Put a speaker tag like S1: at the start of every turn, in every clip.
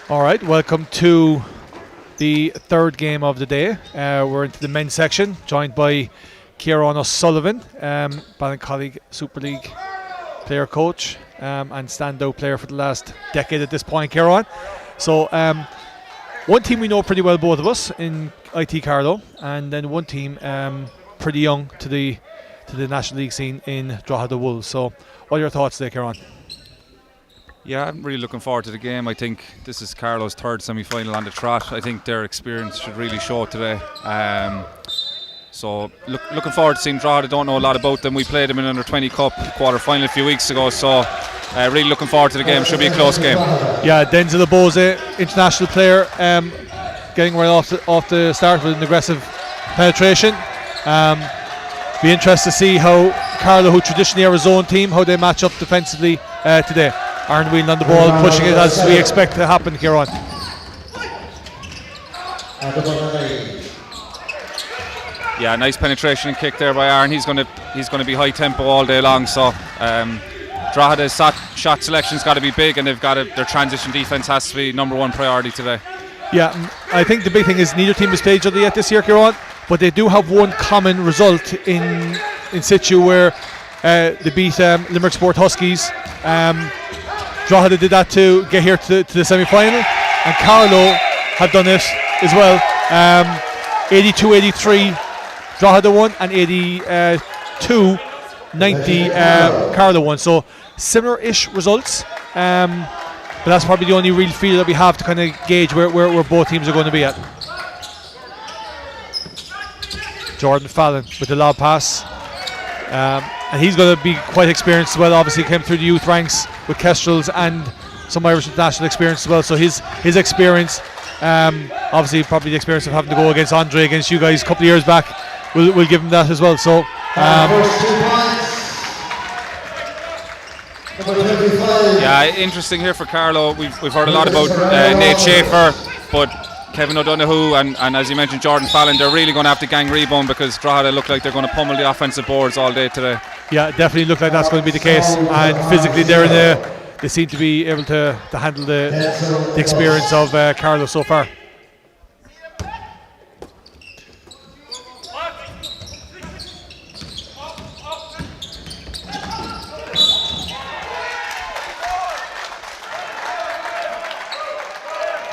S1: All right, welcome to the third game of the day. We're into the men's section, joined by Kieran O'Sullivan, Ballincollig Super League player coach and standout player for the last decade at this point, Kieran. So one team we know pretty well, both of us, in IT Carlow, and then one team pretty young to the National League scene in Drogheda Wolves. So what are your thoughts today, Kieran?
S2: Yeah, I'm really looking forward to the game. I think this is Carlow's third semi-final on the trot. I think their experience should really show today. So looking forward to seeing Drogheda. Don't know a lot about them. We played them in under 20 Cup quarter-final a few weeks ago. So really looking forward to the game. Should be a close game.
S1: Yeah, Denzel Abose, international player, getting right off the start with an aggressive penetration. Be interested to see how Carlow, who traditionally are a zone team, how they match up defensively today. Aaron Whelan on the ball, pushing it as we expect to happen, Kieran.
S2: Yeah, nice penetration and kick there by Aaron. He's going to be high tempo all day long. So Drogheda's shot selection's got to be big, and their transition defence has to be number one priority today.
S1: Yeah, I think the big thing is neither team has played each other yet this year, Kieran, but they do have one common result in situ where they beat Limerick Sport Huskies. Drogheda did that to get here to the semi-final, and Carlow have done it as well. 82-83 Drogheda won, and 82-90 Carlow won. So similar-ish results, but that's probably the only real feel that we have to kind of gauge where both teams are going to be at. Jordan Fallon with the lob pass. And he's going to be quite experienced as well. Obviously came through the youth ranks with Kestrels and some Irish international experience as well. So his experience, obviously probably the experience of having to go against Andre, against you guys a couple of years back, will give him that as well. So
S2: yeah, interesting here for Carlow. We've heard a lot about Nate Schaefer, but Kevin O'Donoghue and as you mentioned Jordan Fallon, they're really going to have to gang rebound, because Drogheda look like they're going to pummel the offensive boards all day today.
S1: Yeah, definitely look like that's going to be the case, and physically they seem to be able to handle the experience of Carlow so far.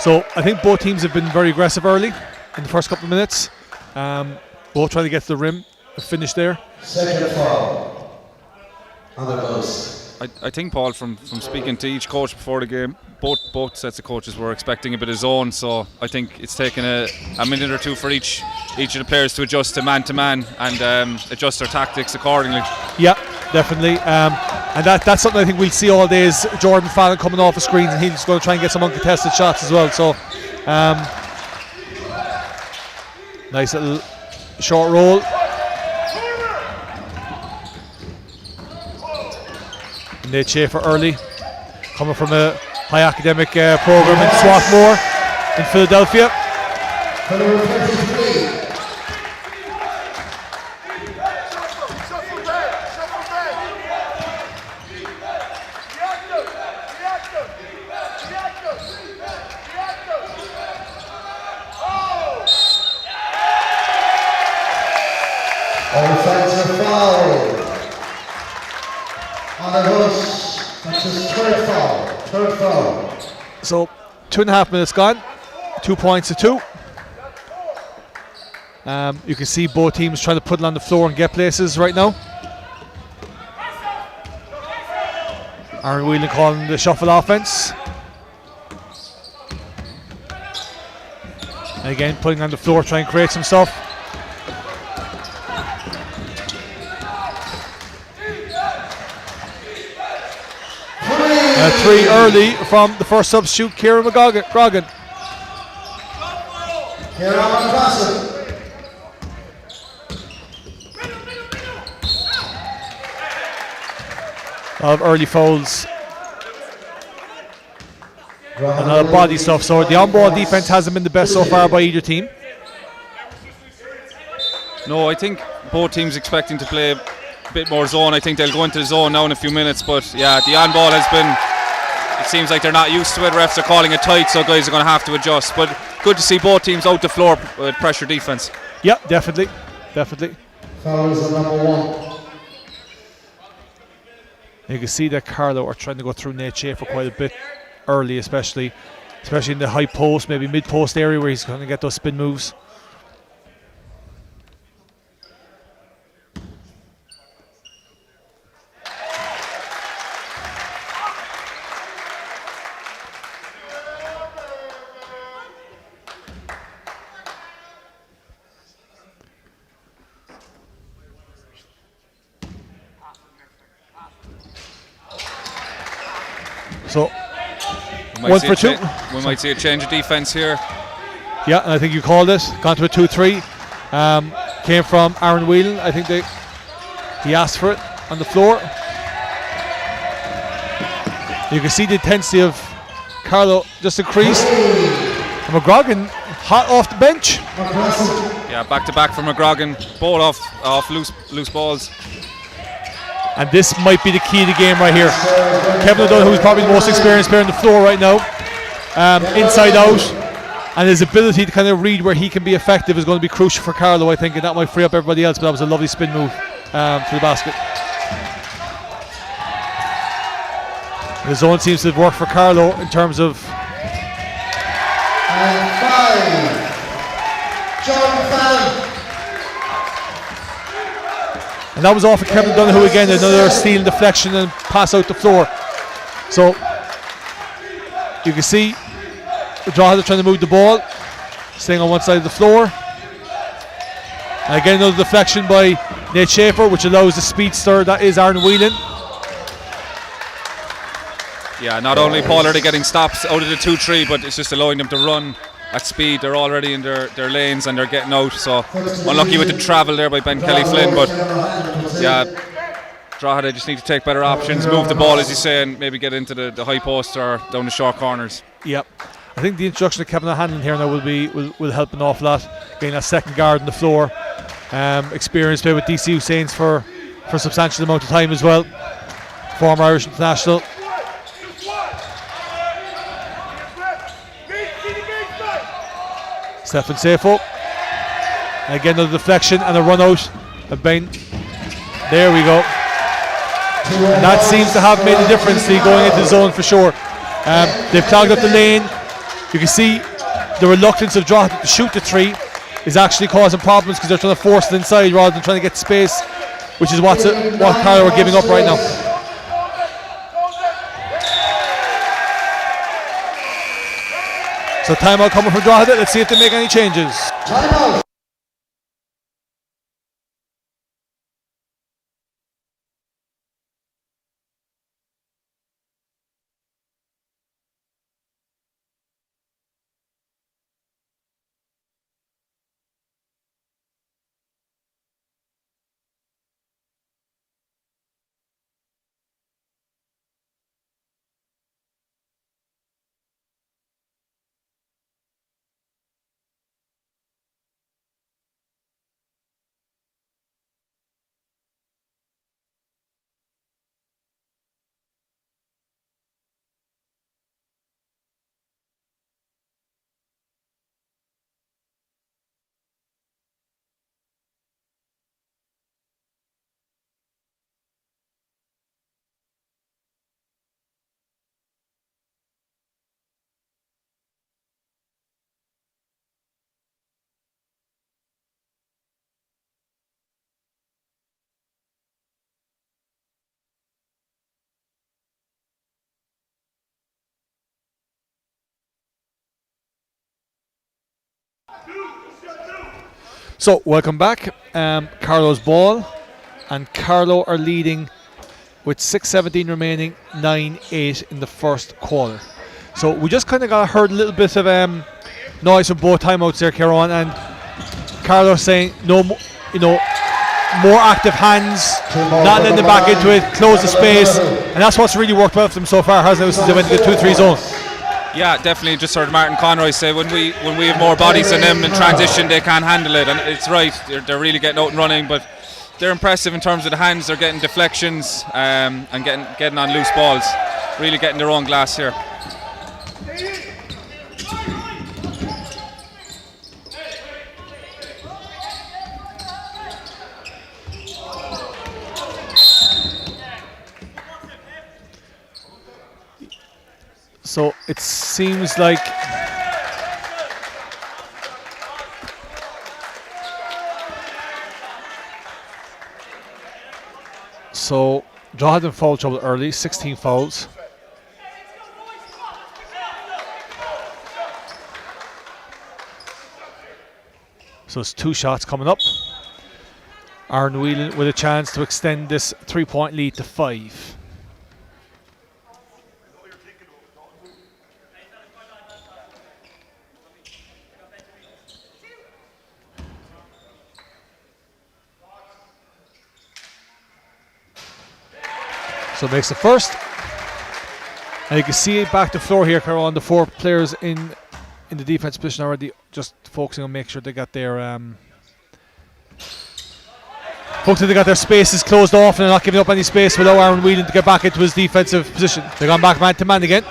S1: So I think both teams have been very aggressive early in the first couple of minutes. Both trying to get to the rim, finish there.
S3: Second foul on the post.
S2: I think, Paul, from speaking to each coach before the game, both sets of coaches were expecting a bit of zone. So I think it's taken a minute or two for each of the players to adjust to man and adjust their tactics accordingly.
S1: Yeah, definitely. And that's something I think we'll see all day is Jordan Fallon coming off the screens, and he's going to try and get some uncontested shots as well. So nice little short roll. Nate Schaefer early, coming from a high academic program in Swarthmore in Philadelphia.
S3: Offensive foul on the post. That's his third foul.
S1: So 2.5 minutes gone, 2 points to 2. You can see both teams trying to put it on the floor and get places right now. Aaron Whelan calling the shuffle offense. And again, putting on the floor, trying to create some stuff. Three early from the first substitute, Kieran Grogan.
S3: Here on the basket.
S1: Of early fouls and a lot of body stuff. So the on-ball defense hasn't been the best so far by either team.
S2: No, I think both teams expecting to play a bit more zone. I think they'll go into the zone now in a few minutes, but yeah, the on-ball has it seems like they're not used to it. Refs are calling it tight, so guys are going to have to adjust. But good to see both teams out the floor with pressure defence.
S1: Yeah, definitely.
S3: Foul is number 1.
S1: You can see that Carlow are trying to go through Nate Schaefer quite a bit early, especially in the high post, maybe mid post area where he's going to get those spin moves. So, 1 for 2.
S2: We might see a change of defence here.
S1: Yeah, and I think you called it. Gone to a 2-3. Came from Aaron Whelan. I think he asked for it on the floor. You can see the intensity of Carlow just increased. And McGrogan hot off the bench.
S2: Yeah, back to back for McGrogan. Ball off loose balls.
S1: And this might be the key to the game right here. Kevin O'Donoghue, who's probably the most experienced player on the floor right now, inside out, and his ability to kind of read where he can be effective is going to be crucial for Carlow, I think, and that might free up everybody else. But that was a lovely spin move to the basket. The zone seems to have worked for Carlow in terms of.
S3: And 5. John Fallon.
S1: And that was off of Kevin O'Donoghue again, another steal, deflection and pass out the floor. So you can see Drogheda trying to move the ball, staying on one side of the floor. And again, another deflection by Nate Schaefer, which allows the speedster that is Aaron Whelan.
S2: Yeah, not only Paul are they getting stops out of the 2-3, but it's just allowing them to run at speed. They're already in their lanes and they're getting out. So unlucky with the travel there by Ben Kelly Flynn, but yeah, Drogheda just need to take better options, move the ball as you say, and maybe get into the high post or down the short corners.
S1: Yep. I think the introduction of Kevin O'Hanlon here now will help an awful lot, getting that second guard on the floor. Experience play with DC Hussains for a substantial amount of time as well. Former Irish international. Stefan Safo. Again, another deflection and a run out of Bain. There we go. And that seems to have made a difference to going into the zone for sure. They've clogged up the lane. You can see the reluctance of Drogheda to shoot the 3 is actually causing problems because they're trying to force it inside rather than trying to get space, which is what Carlow are giving up right now. So timeout coming from Drogheda. Let's see if they make any changes.
S3: Timeout.
S1: So welcome back. Carlow's ball, and Carlow are leading with 6:17 remaining, 9-8 in the first quarter. So we just kind of heard a little bit of noise from both timeouts there, Kieran, and Carlow saying more active hands, not letting them back into it, close the space, and that's what's really worked well for them so far, hasn't it, since they went to the 2-3 zone.
S2: Yeah, definitely. Just heard Martin Conroy say when we have more bodies than them in transition, they can't handle it, and it's right. They're really getting out and running, but they're impressive in terms of the hands. They're getting deflections and getting on loose balls. really getting their own glass here.
S1: So it seems like Drogheda in foul trouble early, 16 fouls. So it's 2 shots coming up. Aaron Whelan with a chance to extend this 3-point lead to 5. So makes the first. And you can see it back to floor here, Carlow, on the 4 players in the defense position already, just focusing on making sure they got their spaces closed off and they're not giving up any space without Aaron Whelan to get back into his defensive position. They're going back man to man again,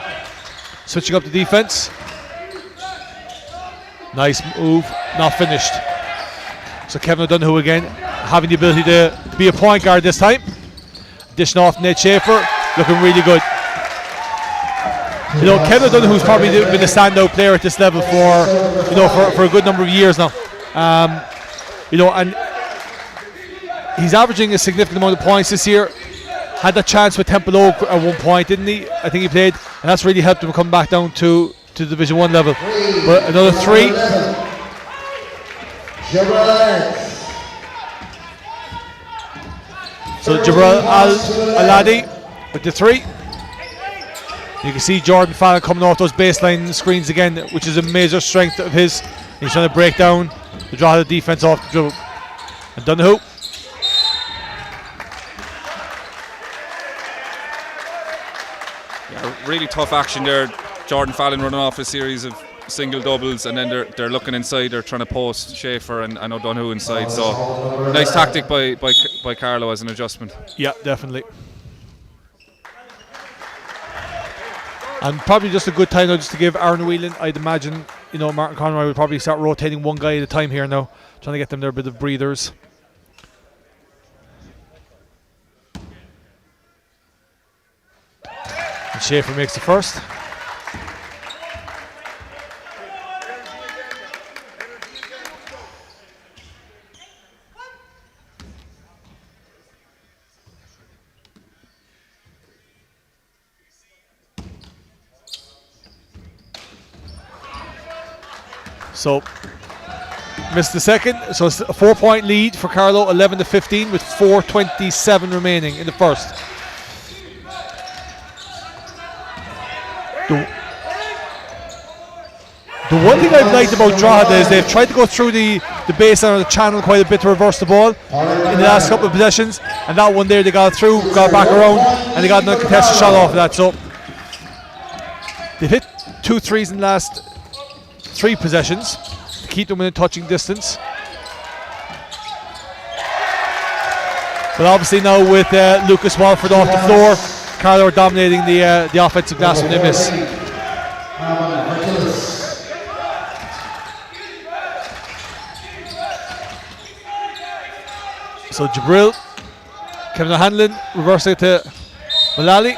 S1: switching up the defense. Nice move, not finished. So Kevin O'Donoghue again having the ability to be a point guard this time. Dishing off Ned Schaefer, looking really good. You know, Kevin O'Donoghue's probably been a standout player at this level for a good number of years now. You know, and he's averaging a significant amount of points this year. Had that chance with Temple Oak at one point, didn't he? I think he played, and that's really helped him come back down to Division 1 level. But another 3. So Jabral Al-Aladi with the 3. You can see Jordan Fallon coming off those baseline screens again, which is a major strength of his. He's trying to break down the Drogheda defense off the dribble. And Donoghue.
S2: Yeah, really tough action there. Jordan Fallon running off a series of single doubles, and then they're looking inside. They're trying to post Schaefer and O'Donoghue inside. So nice tactic by Carlow as an adjustment.
S1: Yeah, definitely. And probably just a good time now just to give Aaron Whelan, I'd imagine, you know, Martin Conroy will probably start rotating one guy at a time here now, trying to get them their bit of breathers. And Schaefer makes the first. So missed the second. So it's a 4-point lead for Carlow, 11-15 with 4:27 remaining in the first. The one thing I've liked about Drogheda is they've tried to go through the baseline or the channel quite a bit to reverse the ball in the last couple of possessions, and that one there they got through, got back around, and they got another contested shot off of that. So they've hit 2 threes in the last 3 possessions to keep them within touching distance. But obviously now with Lucas Walford off the floor, Carlow are dominating the offensive glass when they miss. So Jabril, Kevin O'Hanlon, reversing it to Mullally.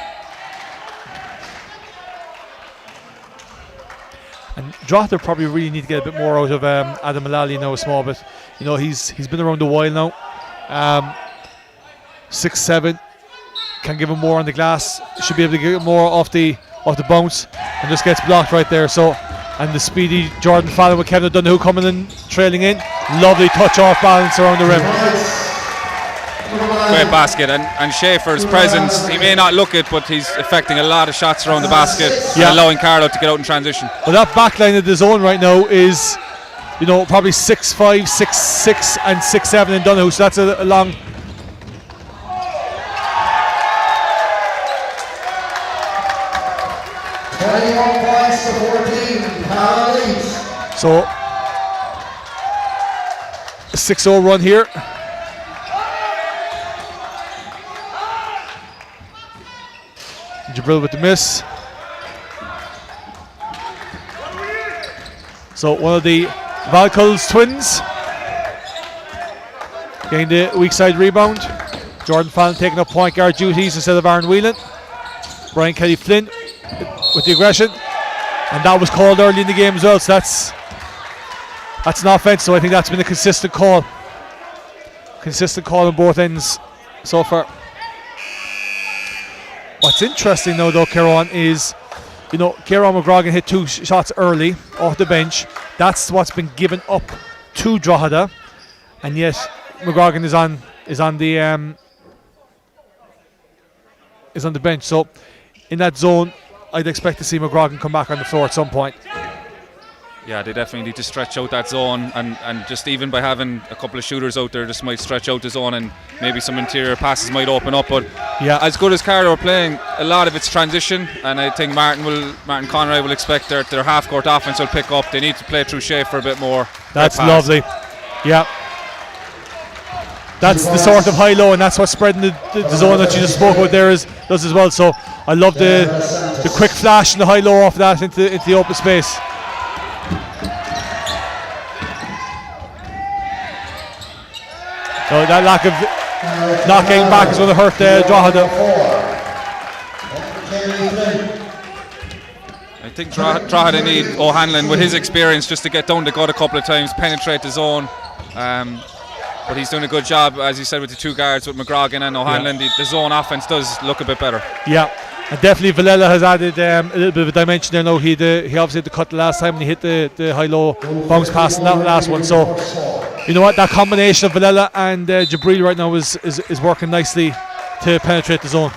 S1: And Drogheda probably really need to get a bit more out of Adam Mullally now a small bit. You know, he's been around a while now. 6'7", can give him more on the glass. Should be able to get more off the bounce, and just gets blocked right there. So, and the speedy Jordan Fallon with Kevin O'Donoghue coming in, trailing in. Lovely touch off balance around the rim.
S2: Great basket, and Schaefer's presence, he may not look it, but he's affecting a lot of shots around the basket, and allowing Carlow to get out in transition.
S1: Well, that back line of the zone right now is, you know, probably 6'5", 6'6", and 6'7" in Donoghue, so that's a long...
S3: points to 14, Carlow leads.
S1: So, a 6-0 run here. Jabril with the miss. So one of the Valcols twins getting the weak side rebound. Jordan Fallon taking up point guard duties instead of Aaron Whelan. Brian Kelly Flynn with the aggression, and that was called early in the game as well, so that's an offense, so I think that's been a consistent call on both ends so far. What's interesting now though, Kieran, is Kieran McGrogan hit 2 shots early off the bench. That's what's been given up to Drogheda, and yet McGrogan is on the bench. So in that zone, I'd expect to see McGrogan come back on the floor at some point.
S2: Yeah, they definitely need to stretch out that zone, and just even by having a couple of shooters out there, just might stretch out the zone, and maybe some interior passes might open up. But
S1: yeah,
S2: as good as Carlow are playing, a lot of it's transition, and I think Martin Conroy will expect their half-court offense will pick up. They need to play through Schaefer a bit more.
S1: That's lovely. Yeah. That's the sort of high-low, and that's what's spreading the zone that you just spoke about there does as well. So I love the quick flash and the high-low off that into the open space. So that lack of not getting back is going to hurt Drogheda.
S2: I think Drogheda need O'Hanlon with his experience just to get down the gut a couple of times, penetrate the zone. But he's doing a good job, as you said, with the 2 guards, with McGrogan and O'Hanlon. Yeah. The zone offense does look a bit better. Yeah,
S1: and definitely Villela has added a little bit of a dimension there now. He obviously had the cut the last time, and he hit the high-low bounce pass in that last one. So, you know what, that combination of Villela and Jabril right now is working nicely to penetrate the zone.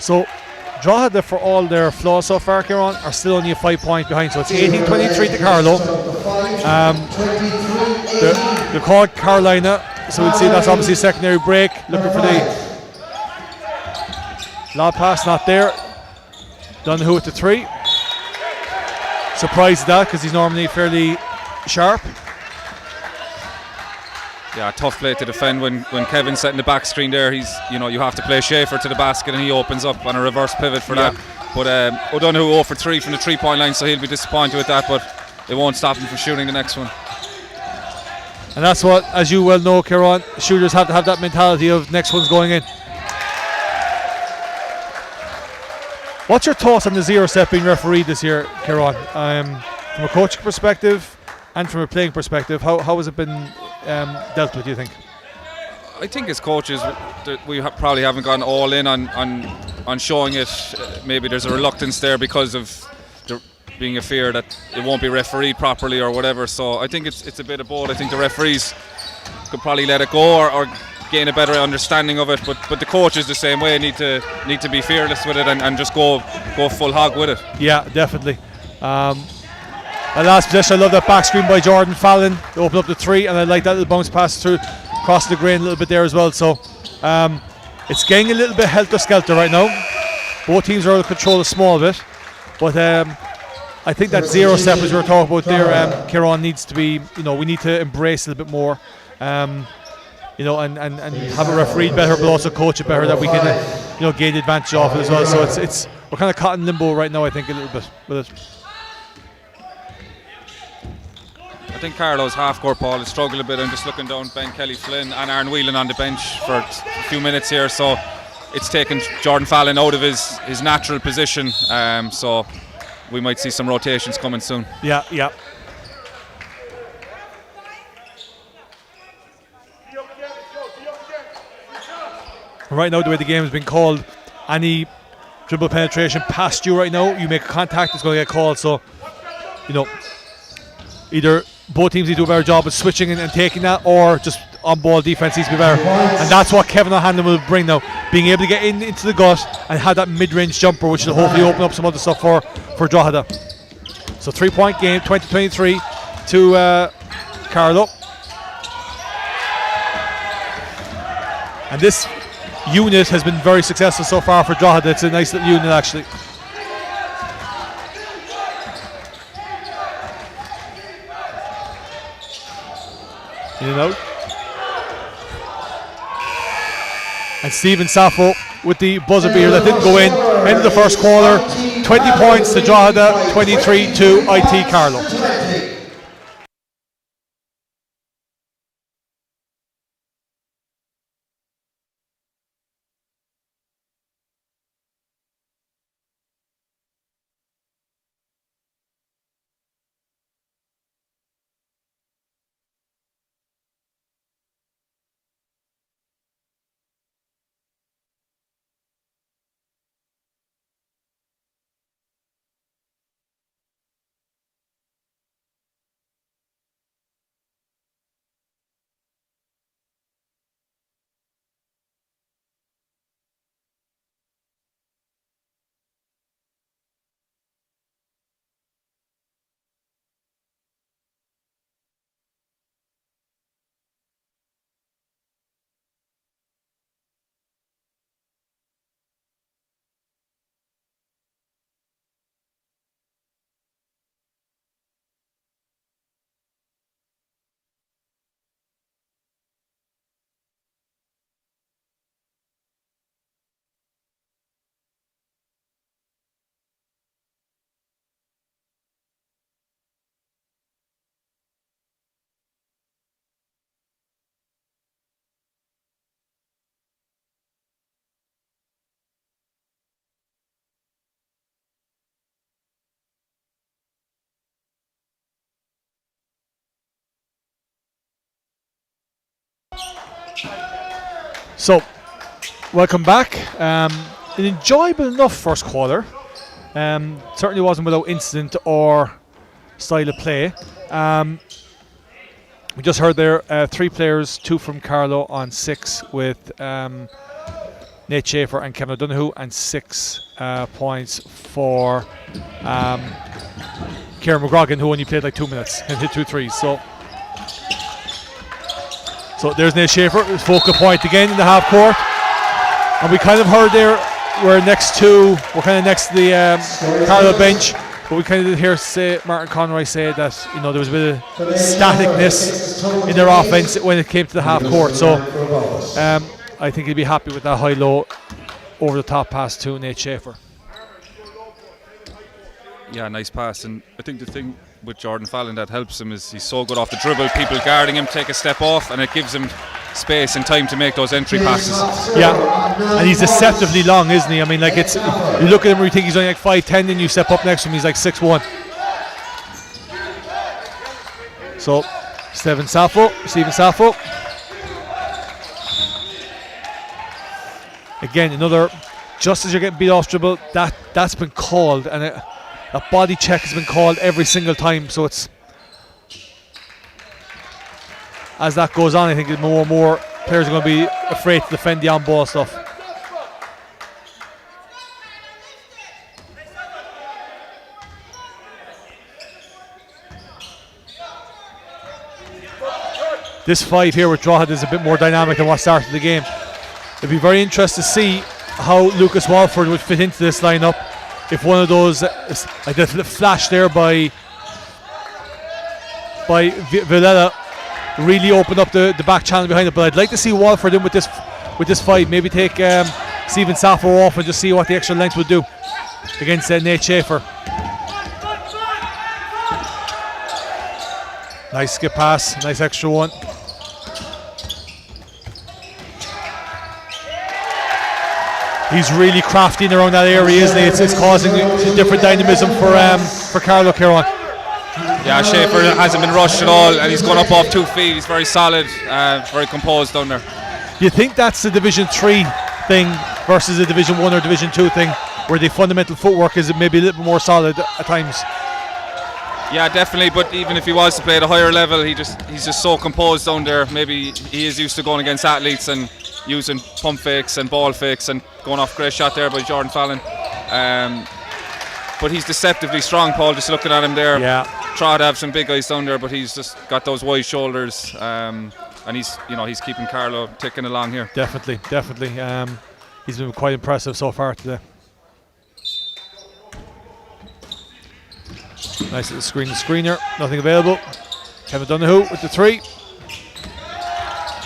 S1: So Drogheda, for all their flaws so far, Kieran, are still only a 5 point behind. So it's 18-23 to Carlow. They're called Carolina, so we'll see that's obviously a secondary break. Looking for the lob pass, not there. Donahue with the 3. Surprised at that because he's normally fairly sharp.
S2: Yeah, tough play to defend when Kevin's setting the back screen there. You have to play Schaefer to the basket, and he opens up on a reverse pivot for that. But O'Donoghue 0 for 3 from the 3-point line, so he'll be disappointed with that, but it won't stop him from shooting the next one.
S1: And that's what, as you well know, Kieran, shooters have to have that mentality of next one's going in. What's your thoughts on the 0 step being refereed this year, Kieran? From a coaching perspective and from a playing perspective, how has it been dealt with, do you think?
S2: I think as coaches we probably haven't gone all in on showing it. Maybe there's a reluctance there because of there being a fear that it won't be refereed properly or whatever. So I think it's a bit of both. I think the referees could probably let it go or gain a better understanding of it, but the coaches the same way need to be fearless with it and just go full hog with it. Yeah,
S1: definitely. That last possession, I love that back screen by Jordan Fallon to open up the 3, and I like that little bounce pass through across the grain a little bit there as well. So it's getting a little bit helter-skelter right now. Both teams are out of control a small bit, but I think that 0 step, as we were talking about there, Kieran, needs to be, we need to embrace it a bit more, and have a referee better, but also coach it better, that we can gain advantage off it as well. So it's we're kind of caught in limbo right now, I think, a little bit with it.
S2: I think Carlow's half-court ball has struggled a bit. I'm just looking down Ben Kelly Flynn and Aaron Whelan on the bench for a few minutes here, so it's taken Jordan Fallon out of his natural position, so we might see some rotations coming soon.
S1: Yeah. Right now, the way the game has been called, any dribble penetration past you right now, you make a contact, it's going to get called. So, either both teams need to do a better job of switching and taking that, or just on-ball defence needs to be better. And that's what Kevin O'Hanlon will bring now. Being able to get into the gut and have that mid-range jumper, which will hopefully open up some other stuff for Drogheda. So 3-point game, 20-23 to Carlow. And this unit has been very successful so far for Drogheda. It's a nice little unit actually. In and out. And Stephen Sappho with the buzzer beater that didn't go in. End of the first quarter. 20 points to Drogheda, 23 to IT Carlow. So, welcome back. An enjoyable enough first quarter. Certainly wasn't without incident or style of play. We just heard there 3 players, 2 from Carlow on 6 with Nate Schaefer and Kevin O'Donoghue, and 6 points for Kieran McGrogan, who only played like 2 minutes and hit 2 threes. So there's Nate Schaefer, his focal point again in the half court. And we kind of heard there we're kind of next to the Carlow bench, but we kind of did hear Martin Conroy say that there was a bit of staticness in their offense when it came to the half court. So I think he'd be happy with that high-low over the top pass to Nate Schaefer.
S2: Yeah, nice pass. And I think the thing with Jordan Fallon that helps him is he's so good off the dribble. People guarding him take a step off, and it gives him space and time to make those entry passes.
S1: Yeah, and he's deceptively long, isn't he? I mean, like, it's, you look at him and you think he's only like 5'10", and you step up next to him, he's like 6'1". So Stephen Sappho. Again, another, just as you're getting beat off dribble, that's been called, and a body check has been called every single time. So it's, as that goes on, I think more and more players are going to be afraid to defend the on-ball stuff. This 5 here with Drogheda is a bit more dynamic than what started the game. It'd be very interesting to see how Lucas Walford would fit into this lineup. If one of those, like the flash there by Villela, really opened up the back channel behind it. But I'd like to see Walford in with this 5. Maybe take Stephen Sappho off and just see what the extra length would do against Nate Schaefer. Nice skip pass, nice extra one. He's really crafty around that area, isn't he? It's causing a different dynamism for Carlow Kieran.
S2: Yeah, Schaefer hasn't been rushed at all, and he's gone up off 2 feet. He's very solid, very composed down there.
S1: You think that's the Division 3 thing versus a Division 1 or Division 2 thing, where the fundamental footwork is maybe a little bit more solid at times?
S2: Yeah, definitely. But even if he was to play at a higher level, he's just so composed down there. Maybe he is used to going against athletes and using pump fakes and ball fakes and going off. Great shot there by Jordan Fallon. But he's deceptively strong, Paul. Just looking at him there.
S1: Yeah.
S2: Tried to have some big guys down there, but he's just got those wide shoulders. And he's keeping Carlow ticking along here.
S1: Definitely. He's been quite impressive so far today. Nice little screener, nothing available. Kevin Donoghue with the 3.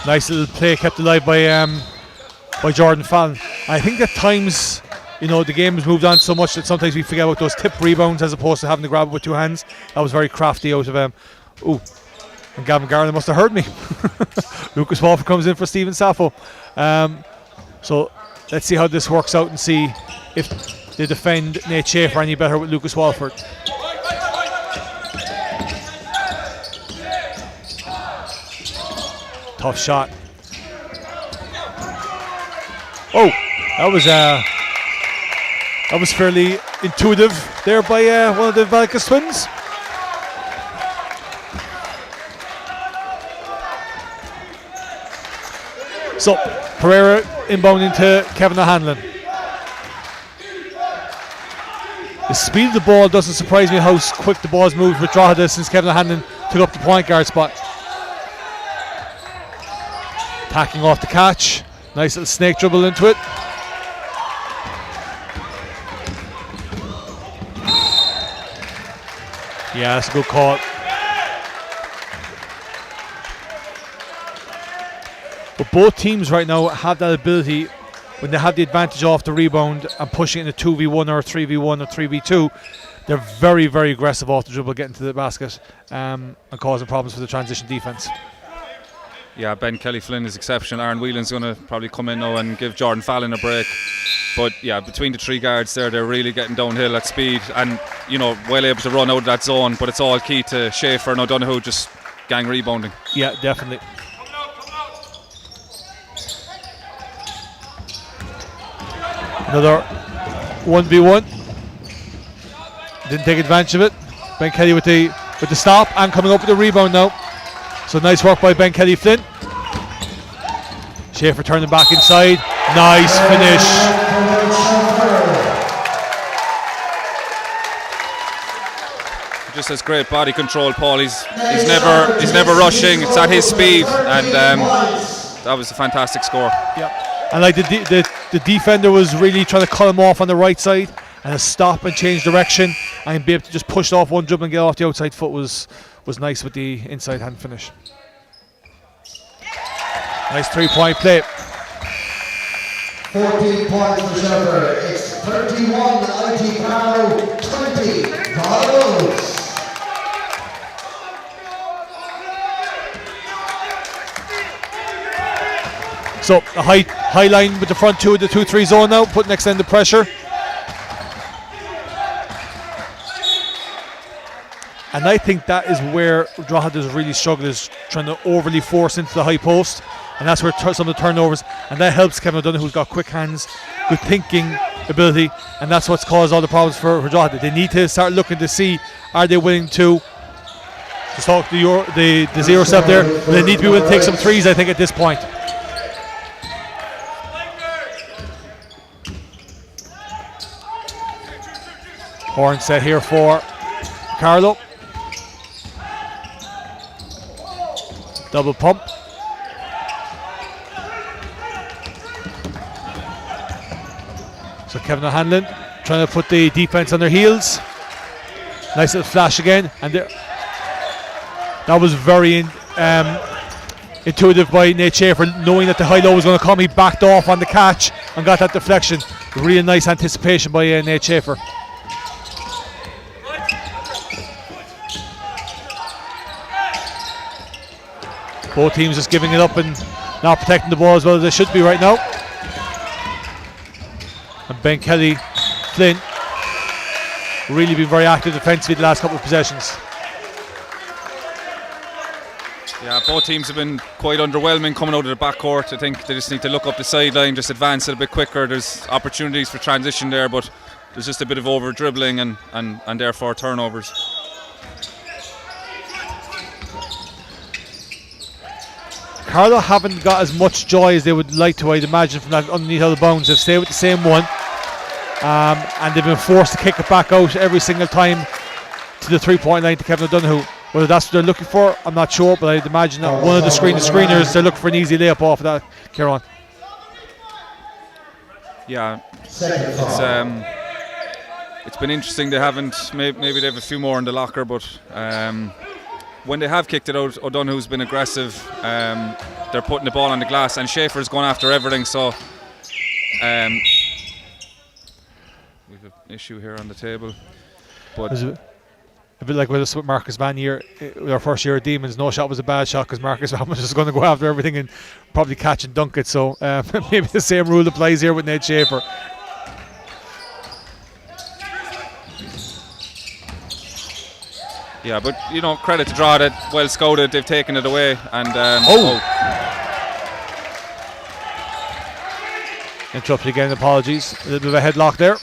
S1: Nice little play kept alive by Jordan Fallon. I think at times, the game has moved on so much that sometimes we forget about those tip rebounds as opposed to having to grab it with 2 hands. That was very crafty out of him. And Gavin Garland must have heard me. Lucas Walford comes in for Stephen Sappho. So let's see how this works out and see if they defend Nate Schaefer any better with Lucas Walford. Tough shot. Oh, that was fairly intuitive there by one of the Valkis twins. So Pereira inbounding to Kevin O'Hanlon. The speed of the ball doesn't surprise me how quick the ball's moved with Drogheda since Kevin O'Hanlon took up the point guard spot. Tacking off the catch. Nice little snake dribble into it. Yeah, that's a good call. But both teams right now have that ability when they have the advantage off the rebound and pushing it into 2v1 or 3v1 or 3v2. They're very, very aggressive off the dribble, getting to the basket and causing problems for the transition defense.
S2: Yeah, Ben Kelly-Flynn is exceptional. Aaron Whelan's going to probably come in now and give Jordan Fallon a break. But yeah, between the 3 guards there, they're really getting downhill at speed and, well able to run out of that zone. But it's all key to Schaefer and O'Donoghue just gang rebounding.
S1: Yeah, definitely. Another 1v1. Didn't take advantage of it. Ben Kelly with the stop and coming up with the rebound now. So nice work by Ben Kelly-Flynn. Schaefer turning back inside. Nice finish.
S2: Just has great body control, Paul. He's never rushing. It's at his speed, and that was a fantastic score.
S1: Yeah, and like the defender was really trying to cut him off on the right side, and a stop and change direction, and be able to just push it off one dribble and get off the outside foot was nice with the inside hand finish. Nice 3-point play.
S3: 14 points for Schaefer. It's 31 IT Carlow, 20 Carlow.
S1: So a high line with the front 2 of the 2-3 zone now, putting extended pressure. And I think that is where Drogheda has really struggled, is trying to overly force into the high post, and that's where some of the turnovers, and that helps Kevin O'Donoghue, who's got quick hands, good thinking ability, and that's what's caused all the problems for Drogheda. They need to start looking to see, are they willing to just talk the 0 step there, but they need to be willing to take some threes, I think, at this point. Horn set here for Carlow. Double pump. So Kevin O'Hanlon trying to put the defense on their heels. Nice little flash again, and that was very intuitive by Nate Schaefer, knowing that the high-low was going to come. He backed off on the catch and got that deflection. Really nice anticipation by Nate Schaefer. Both teams just giving it up and not protecting the ball as well as they should be right now. And Ben Kelly-Flynn really been very active defensively the last couple of possessions.
S2: Yeah, both teams have been quite underwhelming coming out of the backcourt. I think they just need to look up the sideline, just advance it a bit quicker. There's opportunities for transition there, but there's just a bit of over dribbling and therefore turnovers.
S1: Carlow haven't got as much joy as they would like to, I'd imagine, from that underneath out of bounds. They've stayed with the same one, and they've been forced to kick it back out every single time to the 3-point line to Kevin O'Donoghue. Whether that's what they're looking for, I'm not sure, but I'd imagine that one of the screeners, they're looking for an easy layup off of that. Kieran.
S2: Yeah, it's been interesting. They haven't, maybe they have a few more in the locker, but when they have kicked it out, O'Donoghue's been aggressive. They're putting the ball on the glass, and Schaefer's going after everything. So we've an issue here on the table. But
S1: a bit like with us with Marcus Van Year, with our first year at Demons, no shot was a bad shot because Marcus Van was just going to go after everything and probably catch and dunk it. So maybe the same rule applies here with Ned Schaefer.
S2: Yeah, but credit to Drogheda, well scouted. They've taken it away, and
S1: interrupted again. Apologies. A little bit of a headlock there.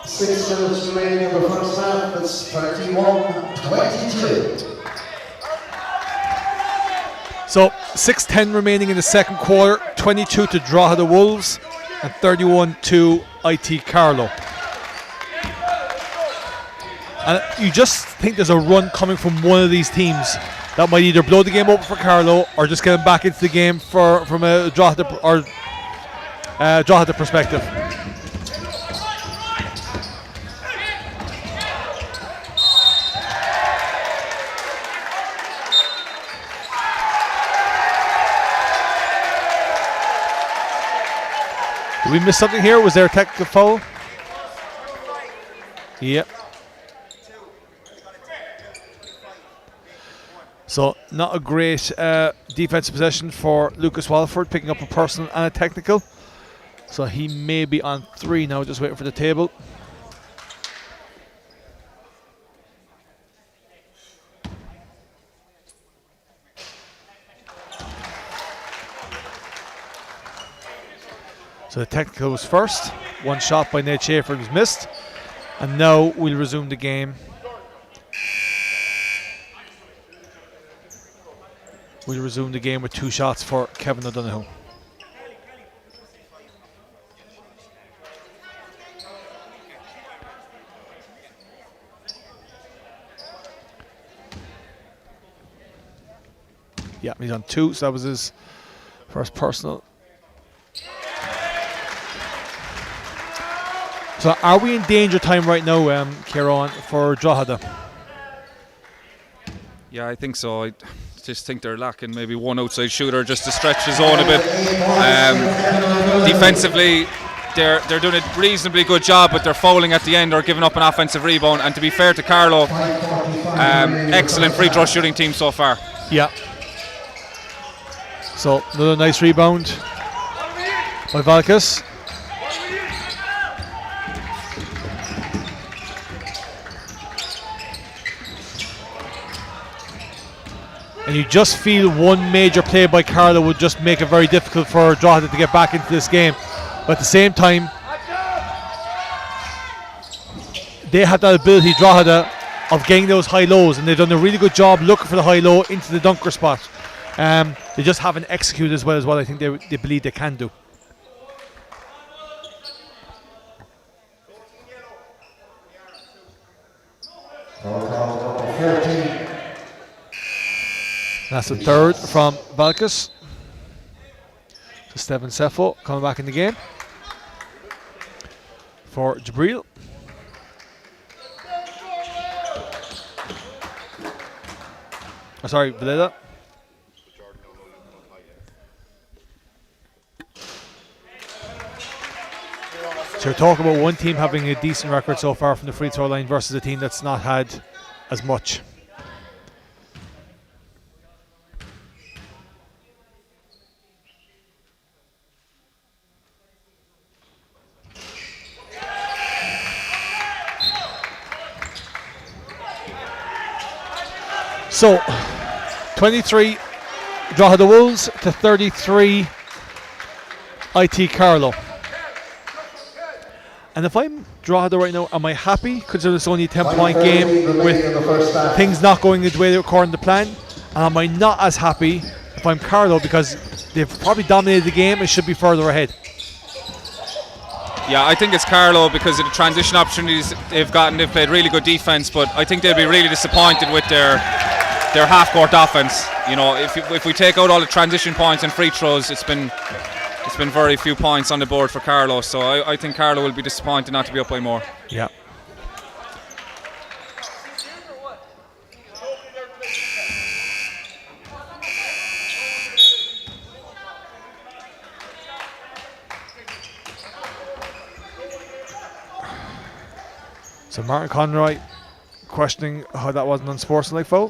S3: 6 minutes remaining in the first half. It's 31-22.
S1: So 6:10 remaining in the second quarter. 22 to Drogheda Wolves and 31 to IT Carlow. And you just think there's a run coming from one of these teams that might either blow the game open for Carlow or just get them back into the game from a Drogheda perspective. Did we miss something here? Was there a technical foul? Yep. So not a great defensive possession for Lucas Walford, picking up a personal and a technical. So he may be on 3 now, just waiting for the table. So the technical was first. One shot by Nate Schaefer was missed. And now we'll resume the game. We'll resume the game with 2 shots for Kevin O'Donoghue. Yeah, he's on 2, so that was his first personal. So are we in danger time right now, Kieran, for Drogheda?
S2: yeah, I think so. I just think they're lacking maybe one outside shooter just to stretch the zone a bit. Defensively, they're doing a reasonably good job, but they're fouling at the end or giving up an offensive rebound. And to be fair to Carlow, excellent free throw shooting team so far.
S1: Yeah. So another nice rebound by Valkis. And you just feel one major play by Carlow would just make it very difficult for Drogheda to get back into this game. But at the same time, they have that ability, Drogheda, of getting those high lows, and they've done a really good job looking for the high low into the dunker spot. They just haven't executed as well as what I think they believe they can do. That's the third from Valkis. To Stephen Seffo coming back in the game for Jabril. Oh, sorry, Valeda. So we're talking about one team having a decent record so far from the free throw line versus a team that's not had as much. So, 23 Drogheda Wolves to 33 IT Carlow. And if I'm Drogheda right now, am I happy because it's only a 10-point game with things not going the way according to plan? And am I not as happy if I'm Carlow because they've probably dominated the game and should be further ahead?
S2: Yeah, I think it's Carlow because of the transition opportunities they've gotten. They've played really good defence, but I think they'll be really disappointed with their half-court offence. You know, if we take out all the transition points and free throws, it's been very few points on the board for Carlow. So I think Carlow will be disappointed not to be up by more.
S1: Yeah. So Martin Conroy questioning how that wasn't unsportsmanlike foul.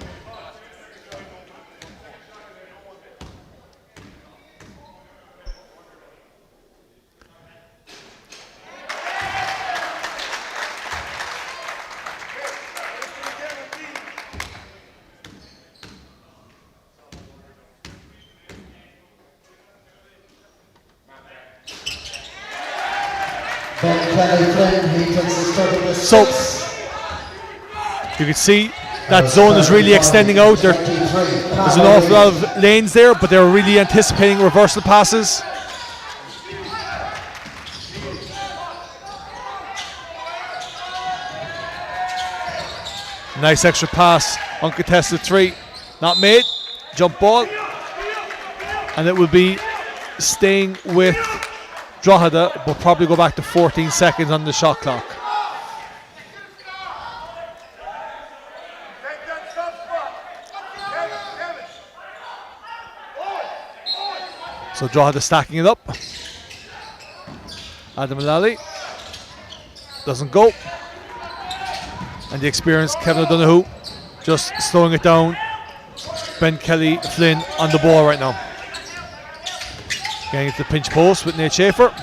S1: So you can see that zone is really extending out. There's an awful lot of lanes there, but they're really anticipating reversal passes. Nice extra pass, uncontested three, not made, jump ball, and it will be staying with Drogheda, but probably go back to 14 seconds on the shot clock. So Drogheda stacking it up. Adam Mullally doesn't go. And the experienced Kevin O'Donoghue just slowing it down. Ben Kelly Flynn on the ball right now. Getting into the pinch post with Nate Schaefer.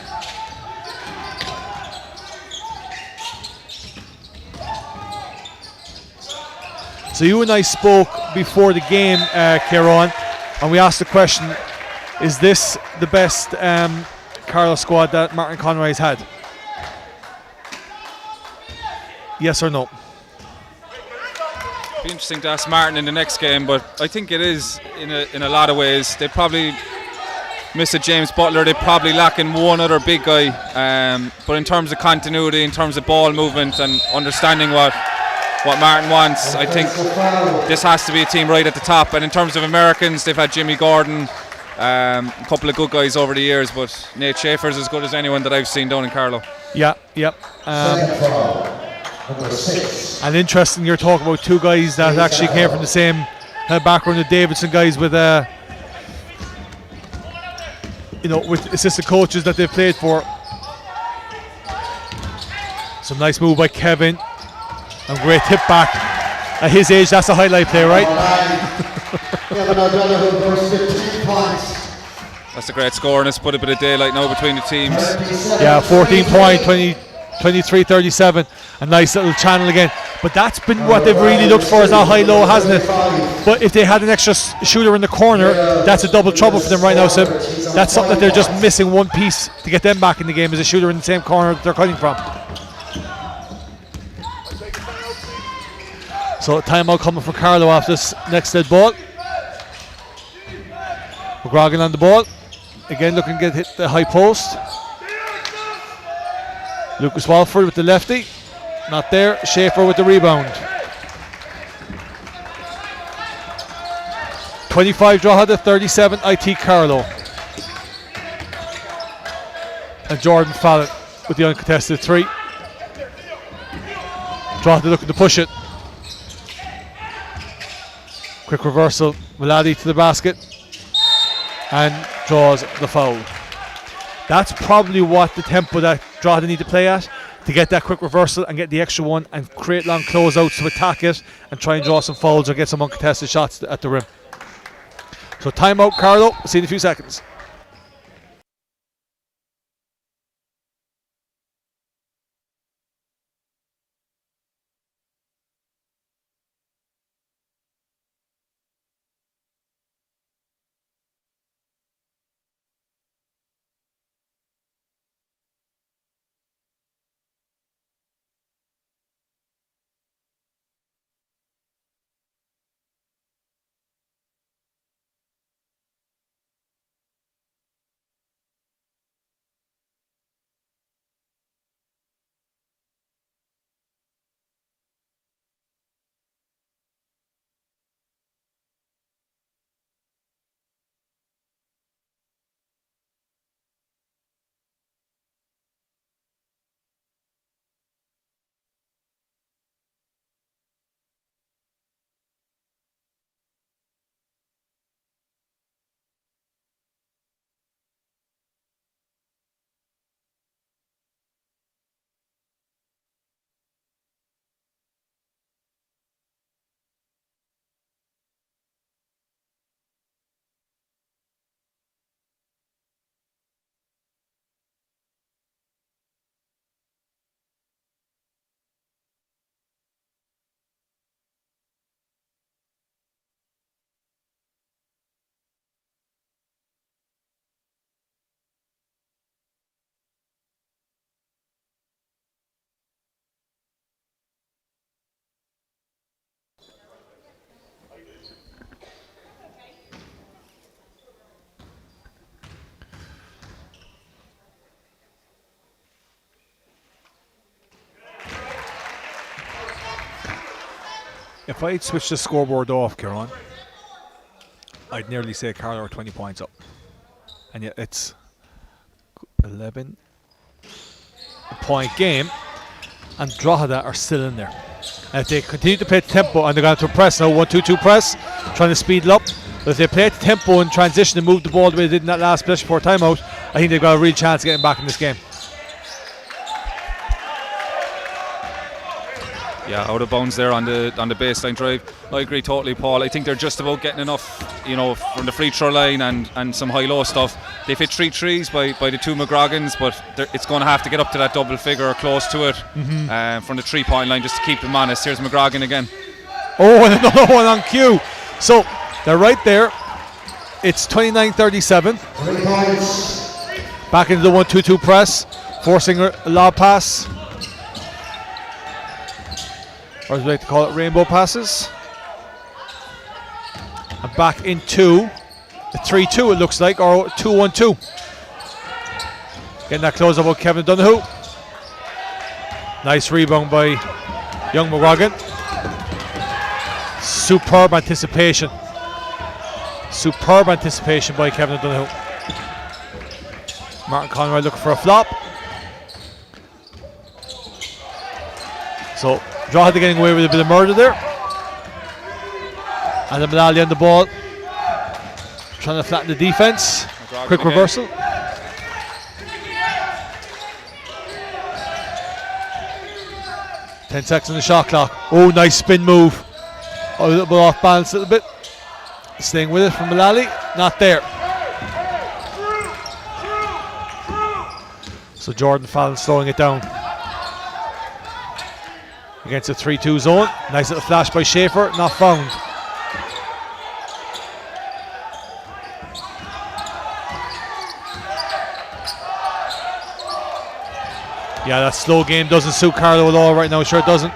S1: So you and I spoke before the game, Kieran, and we asked the question, is this the best Carlow squad that Martin Conroy's had? Yes or no?
S2: Be interesting to ask Martin in the next game, but I think it is in a lot of ways. They probably miss a James Butler. They probably lacking one other big guy. But in terms of continuity, in terms of ball movement and understanding what Martin wants, I think this has to be a team right at the top. And in terms of Americans, they've had Jimmy Gordon, a couple of good guys over the years, but Nate Schaefer's as good as anyone that I've seen down in Carlow.
S1: Yeah, yep. And interesting, you're talking about two guys that actually came from the same background, the Davidson guys with with assistant coaches that they've played for. Some nice move by Kevin, and great tip back. At his age, that's a highlight play, right?
S2: That's a great score, and it's put a bit of daylight now between the teams.
S1: Yeah, 14 point, 23-37. A nice little channel again. But that's been what they've really looked for, is not high-low, hasn't it? But if they had an extra shooter in the corner, that's a double trouble for them right now. So that's something that they're just missing one piece to get them back in the game, is a shooter in the same corner that they're cutting from. So timeout coming for Carlow off this next dead ball. McGrogan on the ball. Again looking to get hit the high post. Lucas Walford with the lefty. Not there. Schaefer with the rebound. 25 Drogheda, 37 IT Carlow. And Jordan Fallon with the uncontested three. Drogheda looking to push it. Quick reversal. Mullally to the basket. And draws the foul. That's probably what the tempo that Drogheda need to play at, to get that quick reversal and get the extra one and create long closeouts to attack it and try and draw some fouls or get some uncontested shots at the rim. So timeout Carlow, see you in a few seconds. If I'd switched the scoreboard off, Kieran, I'd nearly say Carlow are 20 points up. And yet it's 11-point game, and Drogheda are still in there. And if they continue to play at tempo, and they're going to press now, 1-2-2 press, trying to speed it up. But if they play at tempo and transition and move the ball the way they did in that last possession before timeout, I think they've got a real chance of getting back in this game.
S2: Yeah, out of bounds there on the baseline drive. I agree totally, Paul. I think they're just about getting enough, from the free throw line and some high-low stuff. They've hit 3 threes by the 2 McGroggins, but it's going to have to get up to that double figure or close to it from the 3-point line just to keep them honest. Here's McGroggin again.
S1: Oh, and another one on cue. So they're right there. It's 29-37.
S3: 3 points.
S1: Back into the 1-2-2 press, forcing a lob pass. Or as we like to call it, rainbow passes. And back into the 3-2 it looks like, or 2-1-2. Getting that close up on Kevin Donoghue. Nice rebound by young McGroggin. Superb anticipation. Superb anticipation by Kevin Donoghue. Martin Conroy looking for a flop. So Drogheda getting away with a bit of murder there. And then Mullally on the ball, trying to flatten the defense. Quick reversal. Ten seconds on the shot clock. Oh, nice spin move. A little bit off balance a little bit. Staying with it from Mullally. Not there. So Jordan Fallon slowing it down. Against a 3-2 zone. Nice little flash by Schaefer. Not found. Yeah, that slow game doesn't suit Carlow at all right now. Sure it doesn't.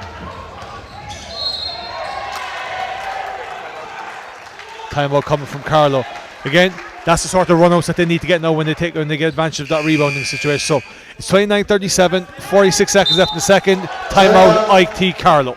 S1: Timeout coming from Carlow. Again, that's the sort of runouts that they need to get now when they get advantage of that rebounding situation. So it's 29-37, 46 seconds left in the second. Timeout, IT Carlow.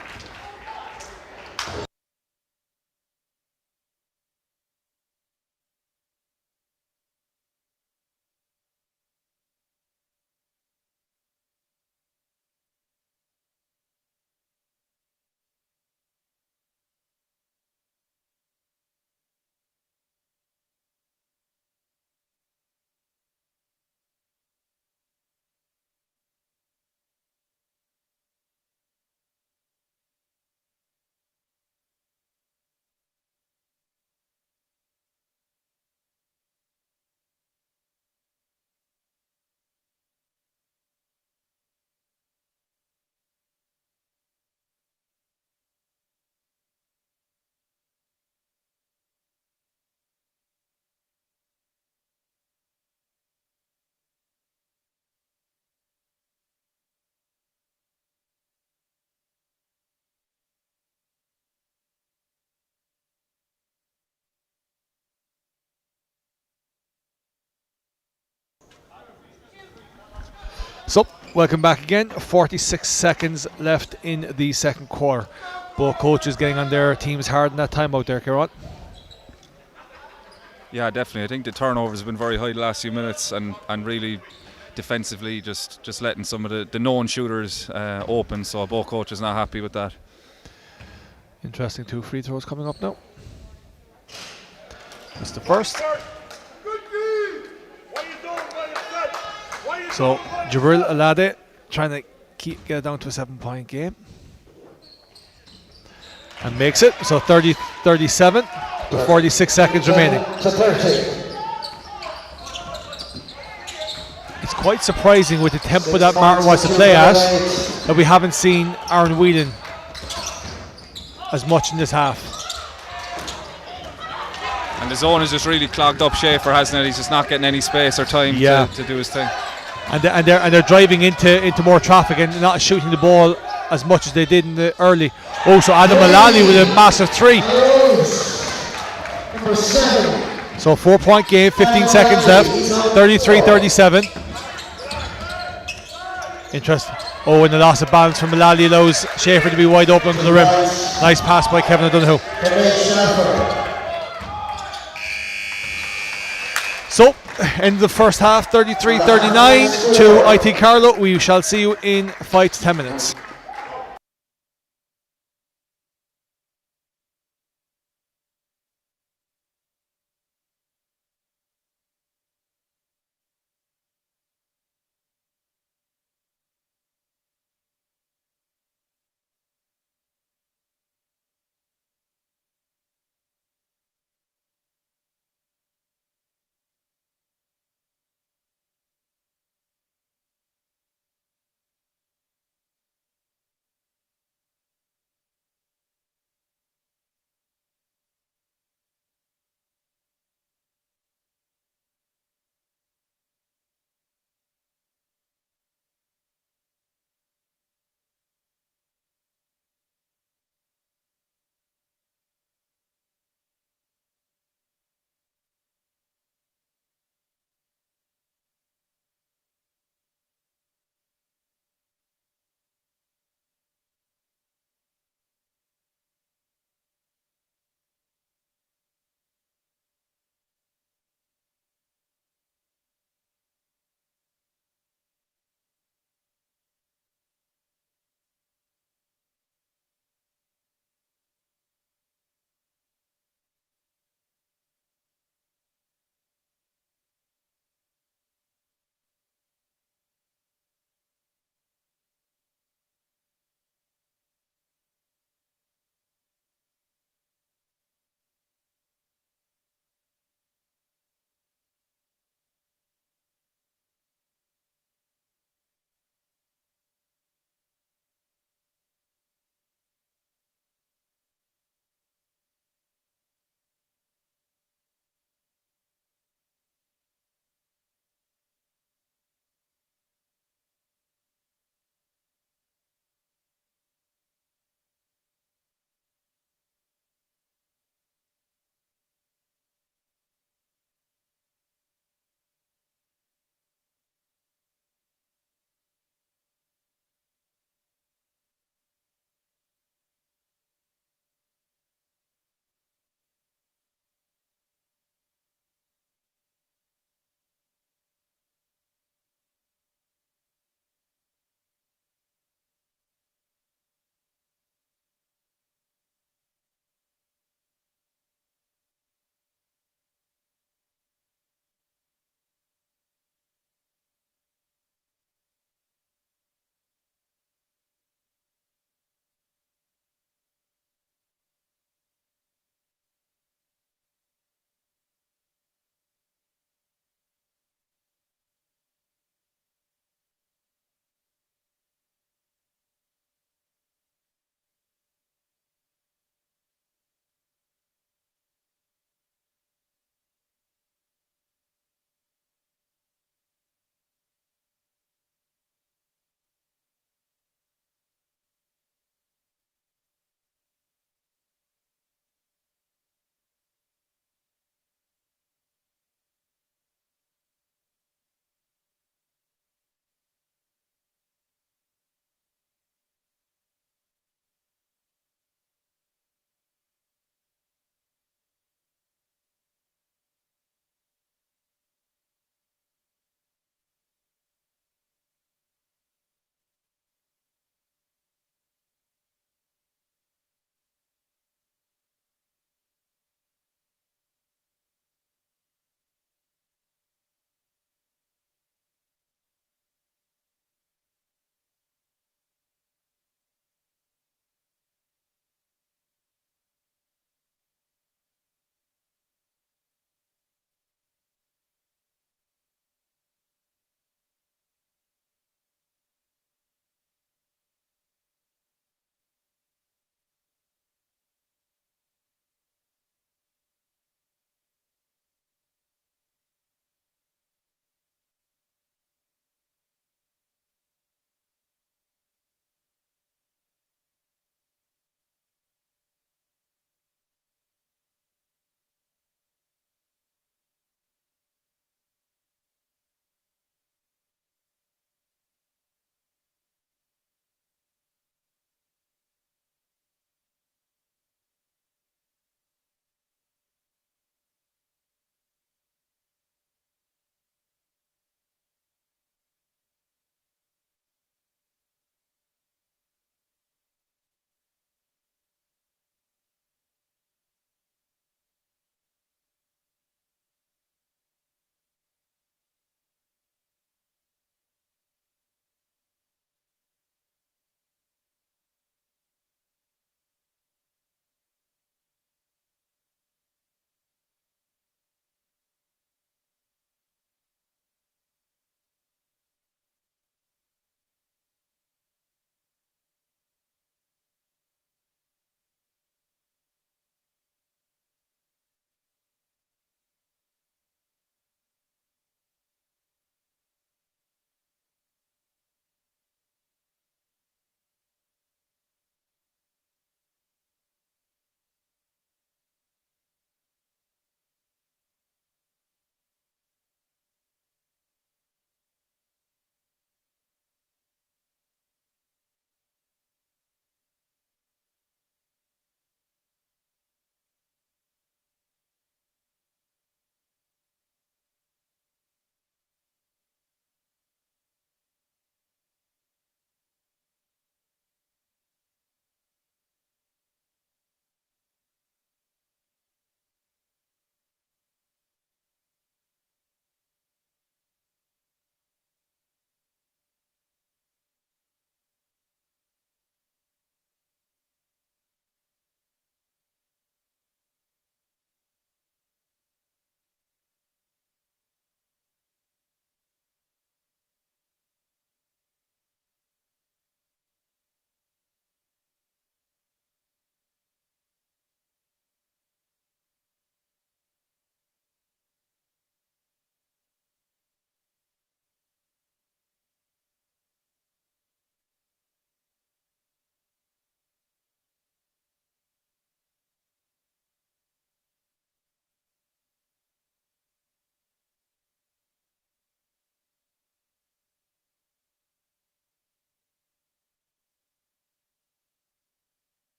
S1: So, welcome back again. 46 seconds left in the second quarter. Both coaches getting on their teams hard in that timeout there, Kieran.
S2: Yeah, definitely. I think the turnovers have been very high the last few minutes, and really defensively just letting some of the known shooters open. So both coaches not happy with that.
S1: Interesting 2 free throws coming up now. That's the first. So Jabril Alade trying to get it down to a 7-point game. And makes it. So 30-37 with 46 seconds remaining. It's quite surprising with the tempo that Martin wants to play at that we haven't seen Aaron Whelan as much in this half.
S2: And the zone is just really clogged up. Schaefer hasn't it? He's just not getting any space or time to do his thing.
S1: And they're driving into more traffic and not shooting the ball as much as they did in the early. Oh, so Adam Mullally with a massive 3. So 4-point game, 15 seconds left, 33-37. Interesting. Oh, and the loss of balance from Mullally allows Schaefer to be wide open under the rim. Nice pass by Kevin O'Donoghue. So, end of the first half, 33-39 to IT Carlow. We shall see you in 5 to 10 minutes.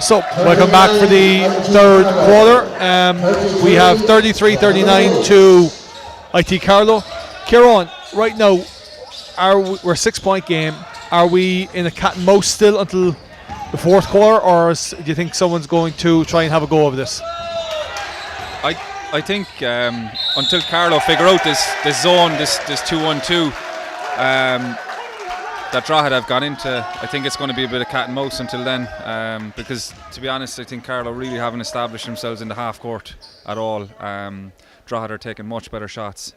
S1: So, welcome back for the third quarter. We have 33-39 to IT Carlow. Kieran, right now, we're a 6-point game. Are we in a cat and mouse still until the fourth quarter, or do you think someone's going to try and have a go of this?
S2: I think until Carlow figure out this zone, this 2-1-2 that Drogheda have gone into, I think it's going to be a bit of cat and mouse until then, because to be honest, I think Carlow really haven't established themselves in the half court at all. Drogheda are taking much better shots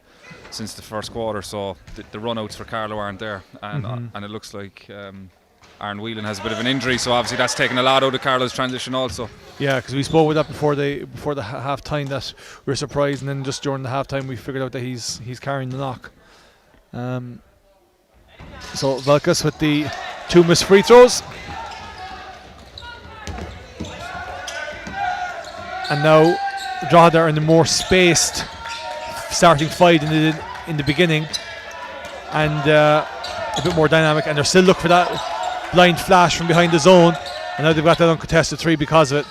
S2: since the first quarter, so the run-outs for Carlow aren't there, and it looks like Aaron Whelan has a bit of an injury, so obviously that's taken a lot out of Carlow's transition also.
S1: Yeah, because we spoke with that before the half time, that we were surprised, and then just during the half time we figured out that he's carrying the knock. So Velkas with the 2 missed free throws, and now Drogheda are in the more spaced starting 5 than they did in the beginning, and a bit more dynamic, and they're still looking for that blind flash from behind the zone, and now they've got that uncontested 3 because of it.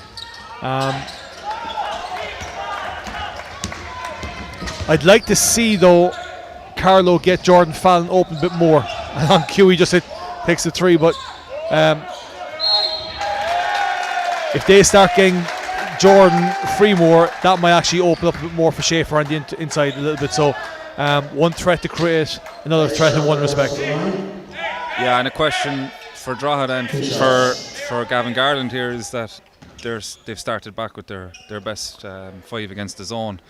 S1: I'd like to see though Carlow get Jordan Fallon open a bit more, and on cue he just takes the 3, but if they start getting Jordan free more, that might actually open up a bit more for Schaefer on the inside a little bit. So one threat to create another threat in one respect.
S2: Yeah, and a question for Drogheda and for Gavin Garland here is that they've started back with their best 5 against the zone,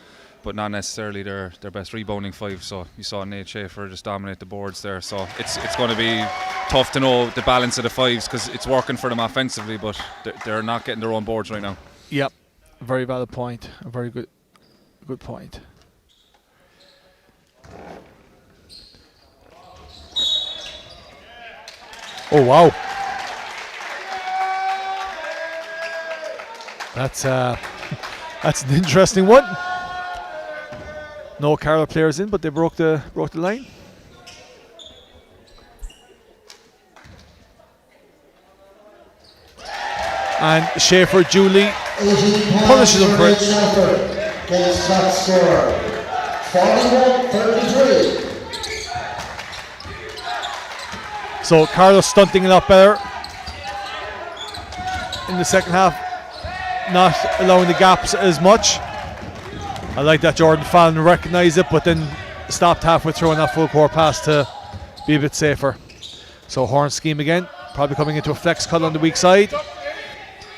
S2: but not necessarily their best rebounding 5. So you saw Nate Schaefer just dominate the boards there. So it's going to be tough to know the balance of the 5s, because it's working for them offensively, but they're not getting their own boards right now.
S1: Yep, very valid point. A very good point. Oh wow, that's an interesting one. No Carlow players in, but they broke the line. And Schaefer Julie punishes him for it.
S3: Gets that score 41-33.
S1: So Carlow stunting a lot better in the second half, not allowing the gaps as much. I like that Jordan Fallon recognised it, but then stopped halfway through on that full court pass to be a bit safer. So Horn scheme again, probably coming into a flex cut on the weak side,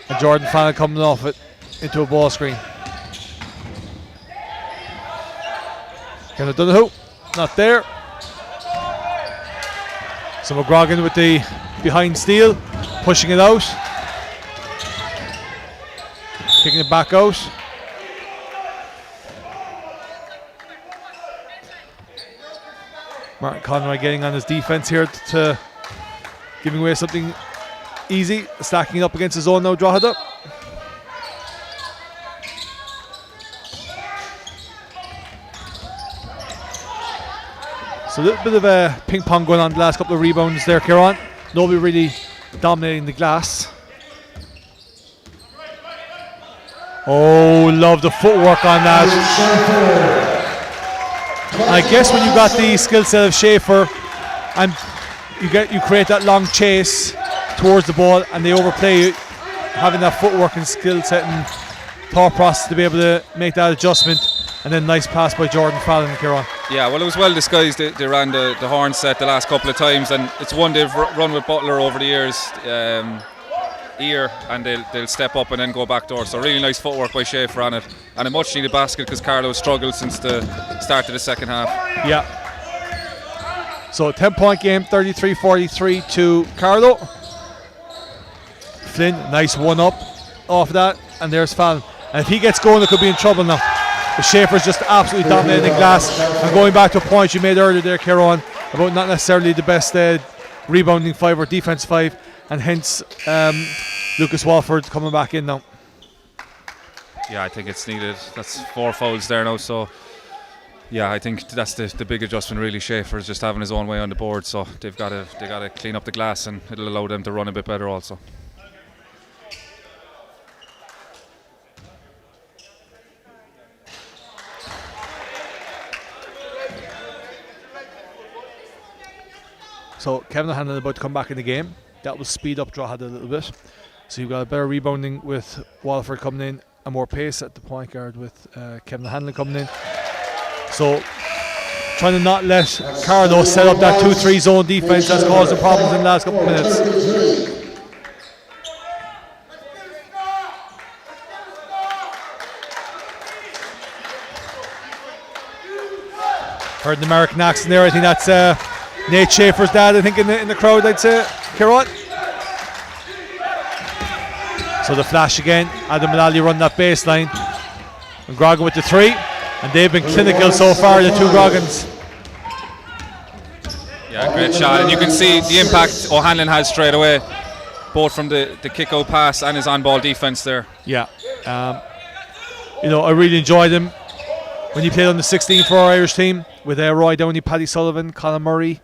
S1: and Jordan Fallon coming off it into a ball screen. Kenneth Donoghue, not there. So McGrogan with the behind steal, pushing it out, kicking it back out. Martin Conroy getting on his defense here to giving away something easy, stacking it up against his own now, Drogheda. So a little bit of a ping pong going on the last couple of rebounds there, Kieran. Nobody really dominating the glass. Oh, love the footwork on that. I guess when you got the skill set of Schaefer and you create that long chase towards the ball, and they overplay having that footwork and skill set and thought process to be able to make that adjustment, and then nice pass by Jordan Fallon and Kieran.
S2: Yeah, well, it was well disguised. They ran the horn set the last couple of times, and it's one they've run with Butler over the years here, and they'll step up and then go back door. So really nice footwork by Schaefer on it, and a much needed basket because Carlow struggled since the start of the second half.
S1: Yeah. So 10-point game, 33-43 to Carlow. Flynn, nice one up off that, and there's Fallon. And if he gets going, it could be in trouble now. The Schaefer's just absolutely dominating glass. And going back to a point you made earlier there, Kieran, about not necessarily the best rebounding 5 or defense 5, and hence Lucas Walford coming back in now.
S2: Yeah, I think it's needed. That's 4 fouls there now, so yeah, I think that's the big adjustment really. Schaefer's just having his own way on the board, so they got to clean up the glass, and it'll allow them to run a bit better also.
S1: So Kevin O'Hanlon about to come back in the game. That will speed up Drogheda a little bit. So you've got a better rebounding with Waterford coming in, and more pace at the point guard with Kevin O'Hanlon coming in. So trying to not let Carlow set up that 2-3 zone defense that's caused them problems in the last couple of minutes. Heard an American accent there. I think that's Nate Schaefer's dad, I think, in the crowd, I'd say. Kieran. So the flash again. Adam Mullally run that baseline. And Grogan with the 3. And they've been clinical so far, the 2 Grogans.
S2: Yeah, great shot. And you can see the impact O'Hanlon has straight away, both from the kick-out pass and his on-ball defence there.
S1: Yeah. You know, I really enjoyed him when he played on the 16 for our Irish team with Roy Downey, Paddy Sullivan, Colin Murray,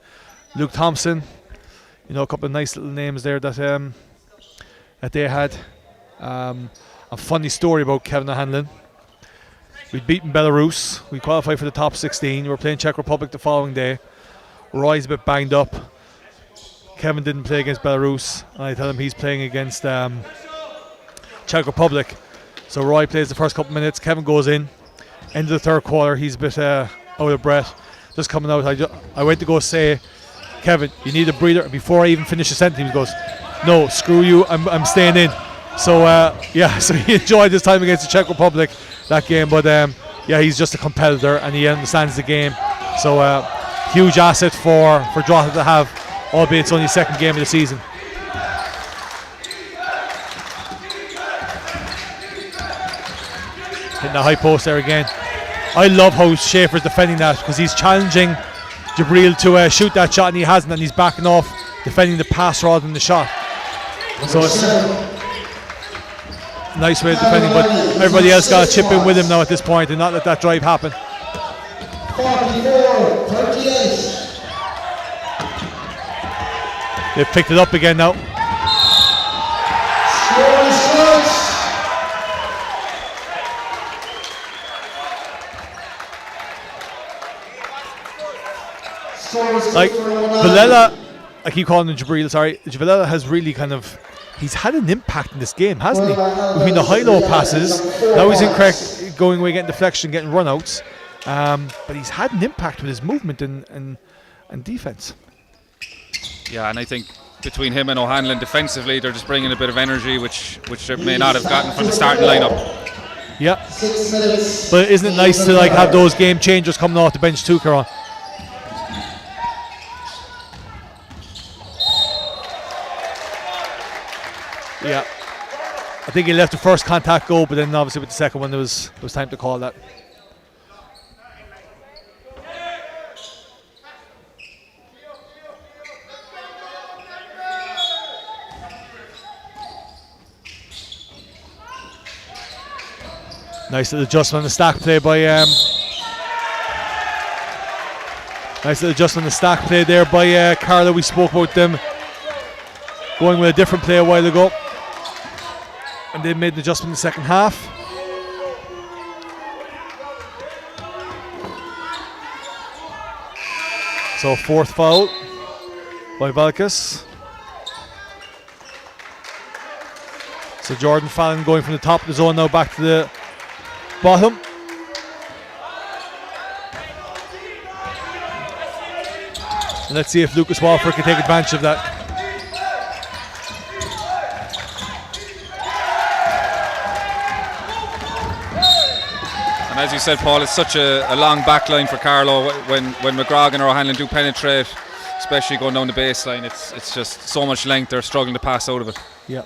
S1: Luke Thompson. You know, a couple of nice little names there that they had. A funny story about Kevin O'Hanlon. We'd beaten Belarus. We qualified for the top 16. We were playing Czech Republic the following day. Roy's a bit banged up. Kevin didn't play against Belarus. And I tell him he's playing against Czech Republic. So Roy plays the first couple of minutes. Kevin goes in. End of the third quarter, he's a bit out of breath. Just coming out, I went to go say, Kevin, you need a breather. Before I even finish the sentence, he goes, no, screw you, I'm staying in. So yeah, so he enjoyed his time against the Czech Republic, that game. But yeah, he's just a competitor and he understands the game. So huge asset for Drogheda to have, albeit it's only the second game of the season. Hitting the high post there again. I love how Schaefer's defending that, because he's challenging Jabril to shoot that shot and he hasn't, and he's backing off, defending the pass rather than the shot. So it's a nice way of defending, but everybody else got to chip in with him now at this point and not let that drive happen. 44-38. They've picked it up again now. Like Villela, I keep calling him Jabril, sorry. Villela has really he's had an impact in this game, hasn't he? Between the high-low passes, now he's incorrect, going away, getting deflection, getting run-outs. But he's had an impact with his movement and defence. Yeah,
S2: and I think between him and O'Hanlon defensively, they're just bringing a bit of energy, which they may not have gotten from the starting lineup.
S1: Yeah, but isn't it nice to have those game changers coming off the bench too, Caron? Yeah, I think he left the first contact go, but then obviously with the second one there was time to call that. Nice little adjustment on the stack play by Carlow. We spoke about them going with a different play a while ago, and they made an adjustment in the second half. So fourth foul by Valkis. So Jordan Fallon going from the top of the zone now back to the bottom. And let's see if Lucas Walford can take advantage of that.
S2: And as you said, Paul, it's such a long back line for Carlow. When McGrogan or O'Hanlon do penetrate, especially going down the baseline, it's just so much length, they're struggling to pass out of it.
S1: Yeah.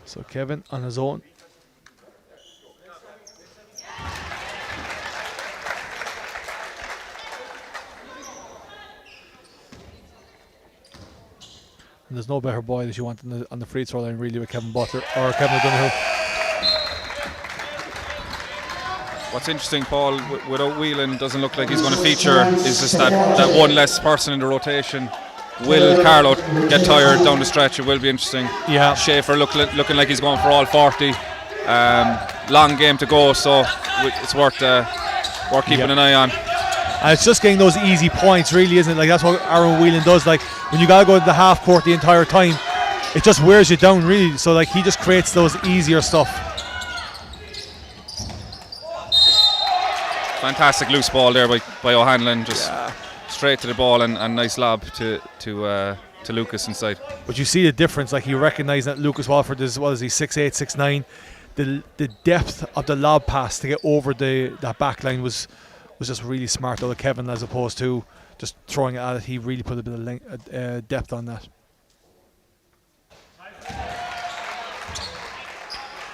S1: So Kevin on his own. And there's no better boy that you want on the free throw line really with Kevin Butler or Kevin O'Donoghue.
S2: What's interesting, Paul, without Whelan, doesn't look like he's going to feature, is just that one less person in the rotation. Will Carlow get tired down the stretch? It will be interesting.
S1: Yeah.
S2: Schaefer looking like he's going for all 40. Long game to go, so it's worth keeping an eye on.
S1: And it's just getting those easy points, really, isn't it? Like, that's what Aaron Whelan does. Like, when you gotta go to the half court the entire time, it just wears you down, really. So, like, he just creates those easier stuff.
S2: Fantastic loose ball there by O'Hanlon, just straight to the ball, and nice lob to Lucas inside.
S1: But you see the difference. Like, he recognised that Lucas Walford is, what is he, 6'8", 6'9". The depth of the lob pass to get over that back line was just really smart out of Kevin, as opposed to just throwing it at it. He really put a bit of depth on that.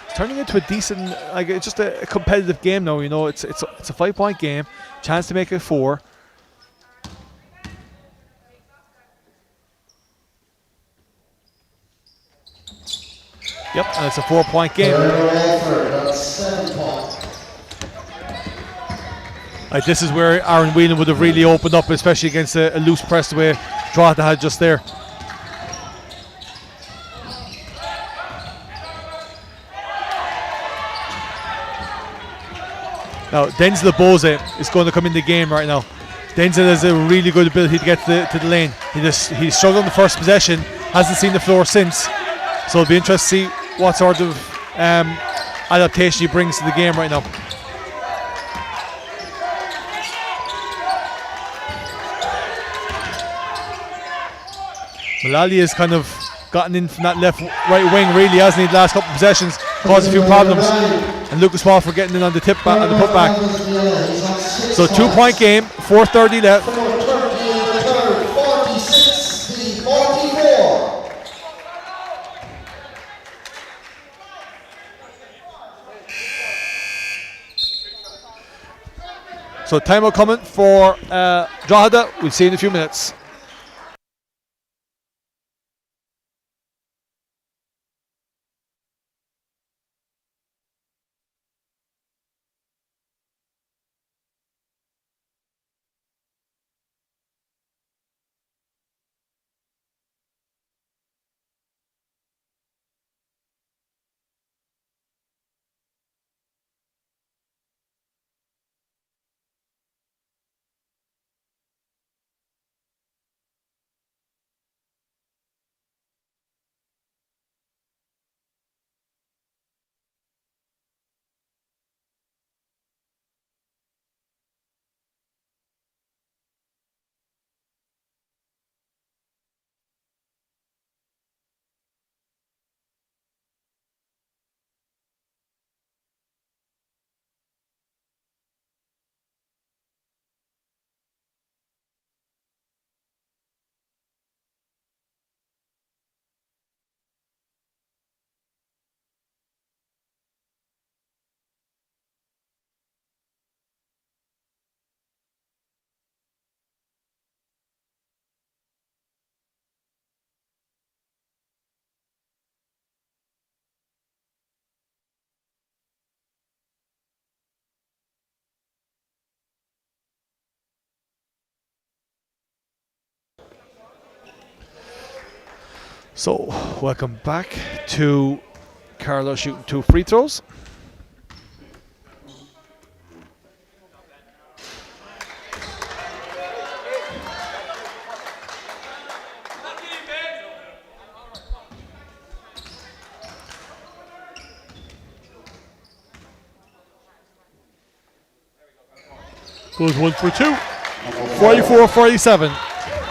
S1: It's turning into a decent, like, it's just a competitive game now. You know, it's a 5-point game, chance to make it 4. Yep, and it's a 4-point game. Like, this is where Aaron Whelan would have really opened up, especially against a loose press the way Drogheda had just there. Now, Denzel Bose is going to come in the game right now. Denzel has a really good ability to get to the lane. He struggled in the first possession, hasn't seen the floor since. So it'll be interesting to see what sort of adaptation he brings to the game right now. Mullally has kind of gotten in from that right wing, really, hasn't he? The last couple of possessions caused a few problems, and Lucas Walford getting in on the putback. So 2-point game, 4:30 left.
S3: 46-44.
S1: So timeout coming for Drogheda. We'll see you in a few minutes. So, welcome back to Carlow shooting 2 free throws. Goes 1 for 2. 44-47.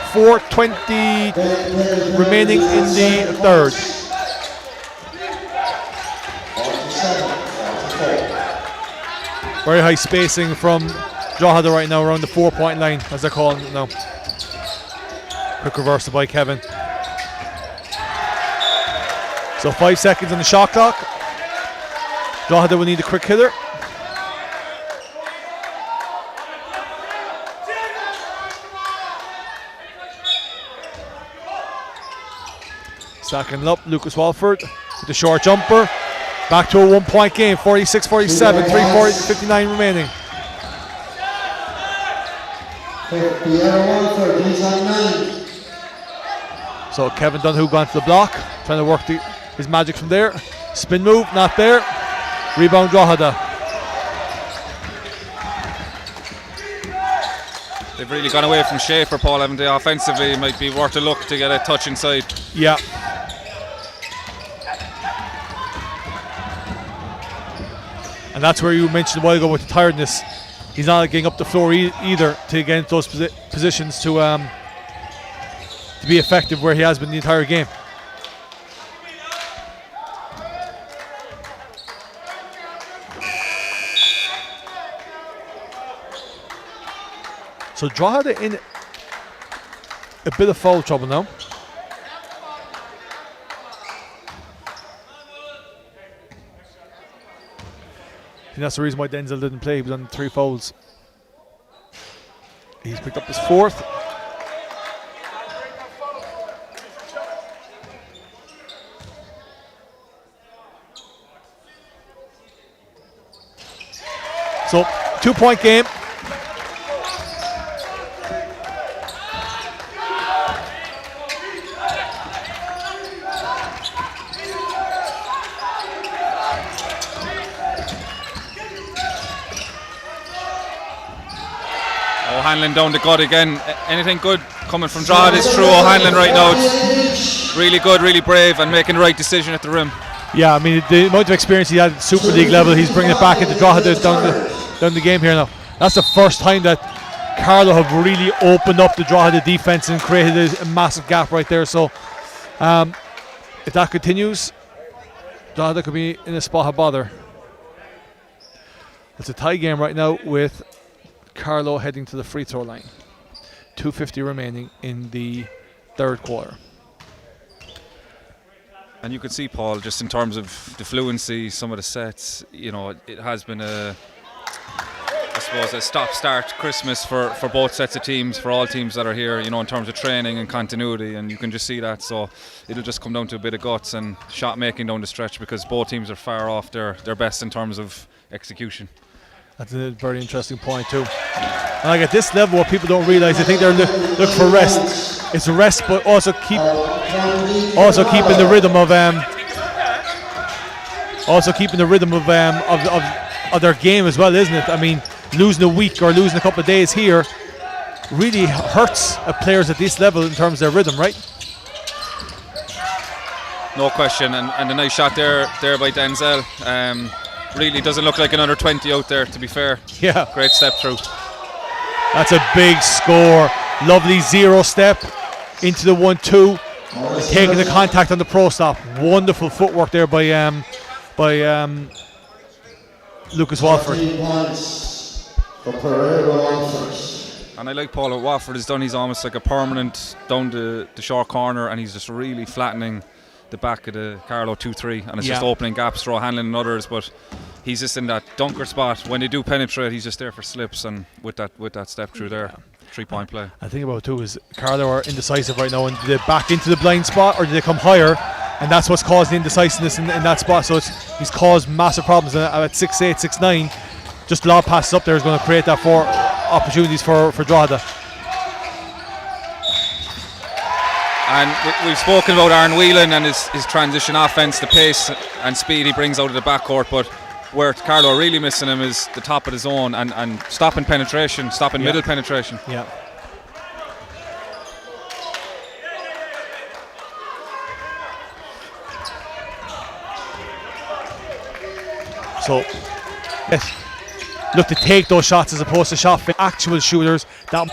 S1: 4:20 remaining in the third. Very high spacing from Drogheda right now around the 4-point line, as they're calling it now. Quick reversal by Kevin. So 5 seconds on the shot clock. Drogheda will need a quick hitter. Stacking it up, Lucas Walford with the short jumper. Back to a 1-point game, 46-47, 3:59 remaining.
S3: Walford, he's on 9.
S1: So Kevin Dunhu gone to the block, trying to work his magic from there. Spin move, not there. Rebound Drogheda.
S2: They've really gone away from Schaefer, Paul, haven't they? Offensively, it might be worth a look to get a touch inside.
S1: Yeah. And that's where you mentioned a while ago with the tiredness. He's not getting up the floor either to get into those positions to be effective where he has been the entire game. So Drogheda in a bit of foul trouble now. And that's the reason why Denzel didn't play. He was on 3 fouls. He's picked up his 4th. So 2-point game.
S2: O'Hanlon down the gut again. Anything good coming from Drogheda is through O'Hanlon right now. It's really good, really brave, and making the right decision at the rim.
S1: Yeah, I mean, the amount of experience he had at Super League level, he's bringing it back into Drogheda down the game here now. That's the first time that Carlow have really opened up the Drogheda defense and created a massive gap right there. So if that continues, Drogheda could be in a spot of bother. It's a tie game right now with Carlow heading to the free throw line. 2:50 remaining in the 3rd quarter.
S2: And you can see, Paul, just in terms of the fluency, some of the sets, you know, it has been a stop-start Christmas for both sets of teams, for all teams that are here, you know, in terms of training and continuity, and you can just see that. So it'll just come down to a bit of guts and shot making down the stretch, because both teams are far off their best in terms of execution.
S1: That's a very interesting point too. And like at this level, what people don't realise, they think they're looking for rest. It's a rest, but also keeping the rhythm of their game as well, isn't it? I mean, losing a week or losing a couple of days here really hurts players at this level in terms of their rhythm, right?
S2: No question, and a nice shot there by Denzel. Really doesn't look like an under 20 out there, to be fair.
S1: Yeah.
S2: Great step through.
S1: That's a big score. Lovely 0 step into the 1-2. Taking the contact on the pro stop. Wonderful footwork there by Lucas Walford.
S2: And I like Paul what Walford has done. He's almost like a permanent down the short corner, and he's just really flattening the back of the Carlow 2-3, and it's just opening gaps for O'Hanlon and others. But he's just in that dunker spot. When they do penetrate, he's just there for slips, and with that step through there, 3-point play.
S1: I think about it too is Carlow are indecisive right now, and do they back into the blind spot or do they come higher? And that's what's caused the indecisiveness in that spot. So he's caused massive problems at 6'8", 6'9". Just lob passes up there is going to create that for opportunities for Drogheda.
S2: And we've spoken about Aaron Whelan and his transition offense, the pace and speed he brings out of the backcourt, but where Carlow are really missing him is the top of the zone and stopping penetration, stopping middle penetration.
S1: Yeah. So, yes, look to take those shots as opposed to shot for actual shooters. That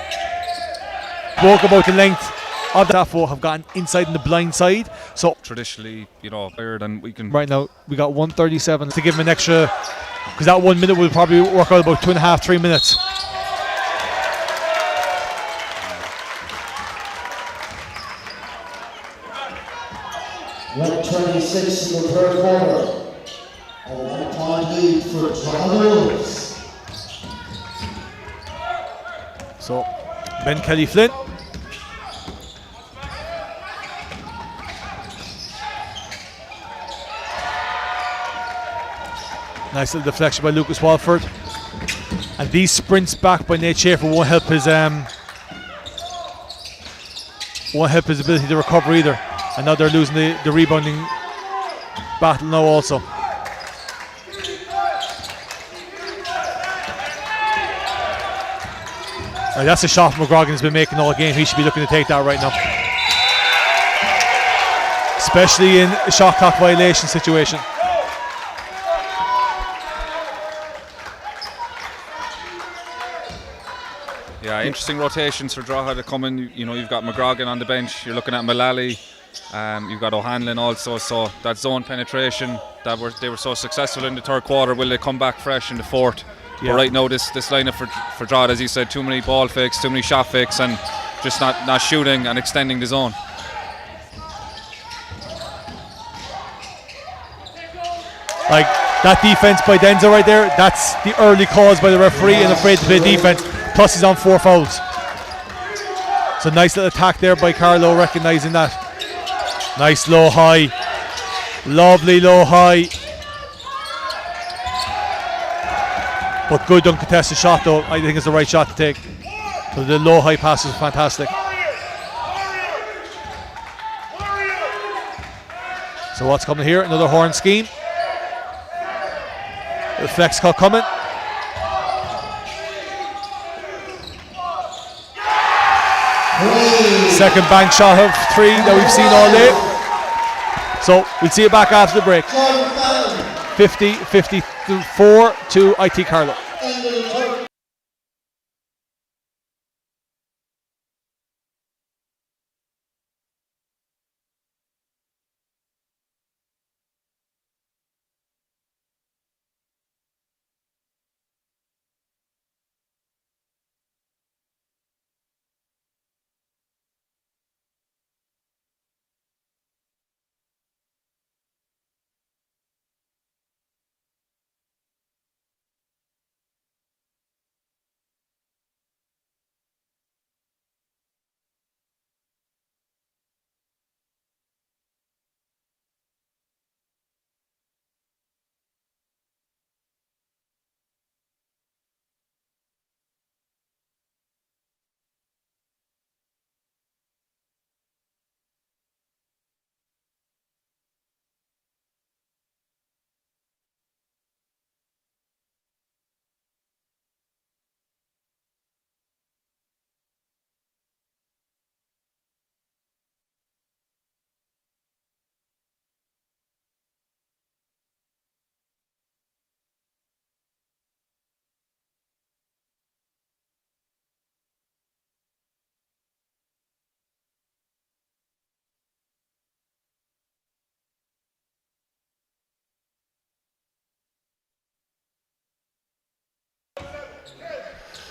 S1: spoke about the length of that four have gotten inside in the blind side. So
S2: traditionally, you know, higher than we can.
S1: Right now, we got 1:37 to give him an extra, because that 1 minute will probably work out about 2.5, 3 minutes.
S3: .26 in the 3rd quarter. A 1-point lead for Drogheda.
S1: So Ben Kelly Flynn. Nice little deflection by Lucas Walford. And these sprints back by Nate Schaefer won't help won't help his ability to recover either. And now they're losing the rebounding battle now also. Right, that's a shot McGrogan's been making all game. He should be looking to take that right now. Especially in a shot clock violation situation.
S2: Yeah, interesting rotations for Drogheda coming. You know, you've got McGrogan on the bench. You're looking at Mullally. You've got O'Hanlon also. So that zone penetration that they were so successful in the third quarter. Will they come back fresh in the fourth? Yeah. But right now, this lineup for Drogheda, as you said, too many ball fakes, too many shot fakes, and just not shooting and extending the zone.
S1: Like that defense by Denzel right there, that's the early calls by the referee and afraid to play defense. Plus he's on 4 fouls. So nice little attack there by Carlow, recognising that. Nice low high. Lovely low high. But good uncontested shot though. I think it's the right shot to take. So the low high pass is fantastic. So what's coming here? Another horn scheme. The flex cut coming. Second bank shot of 3 that we've seen all day. So we'll see it back after the break. 50-54 to IT Carlow.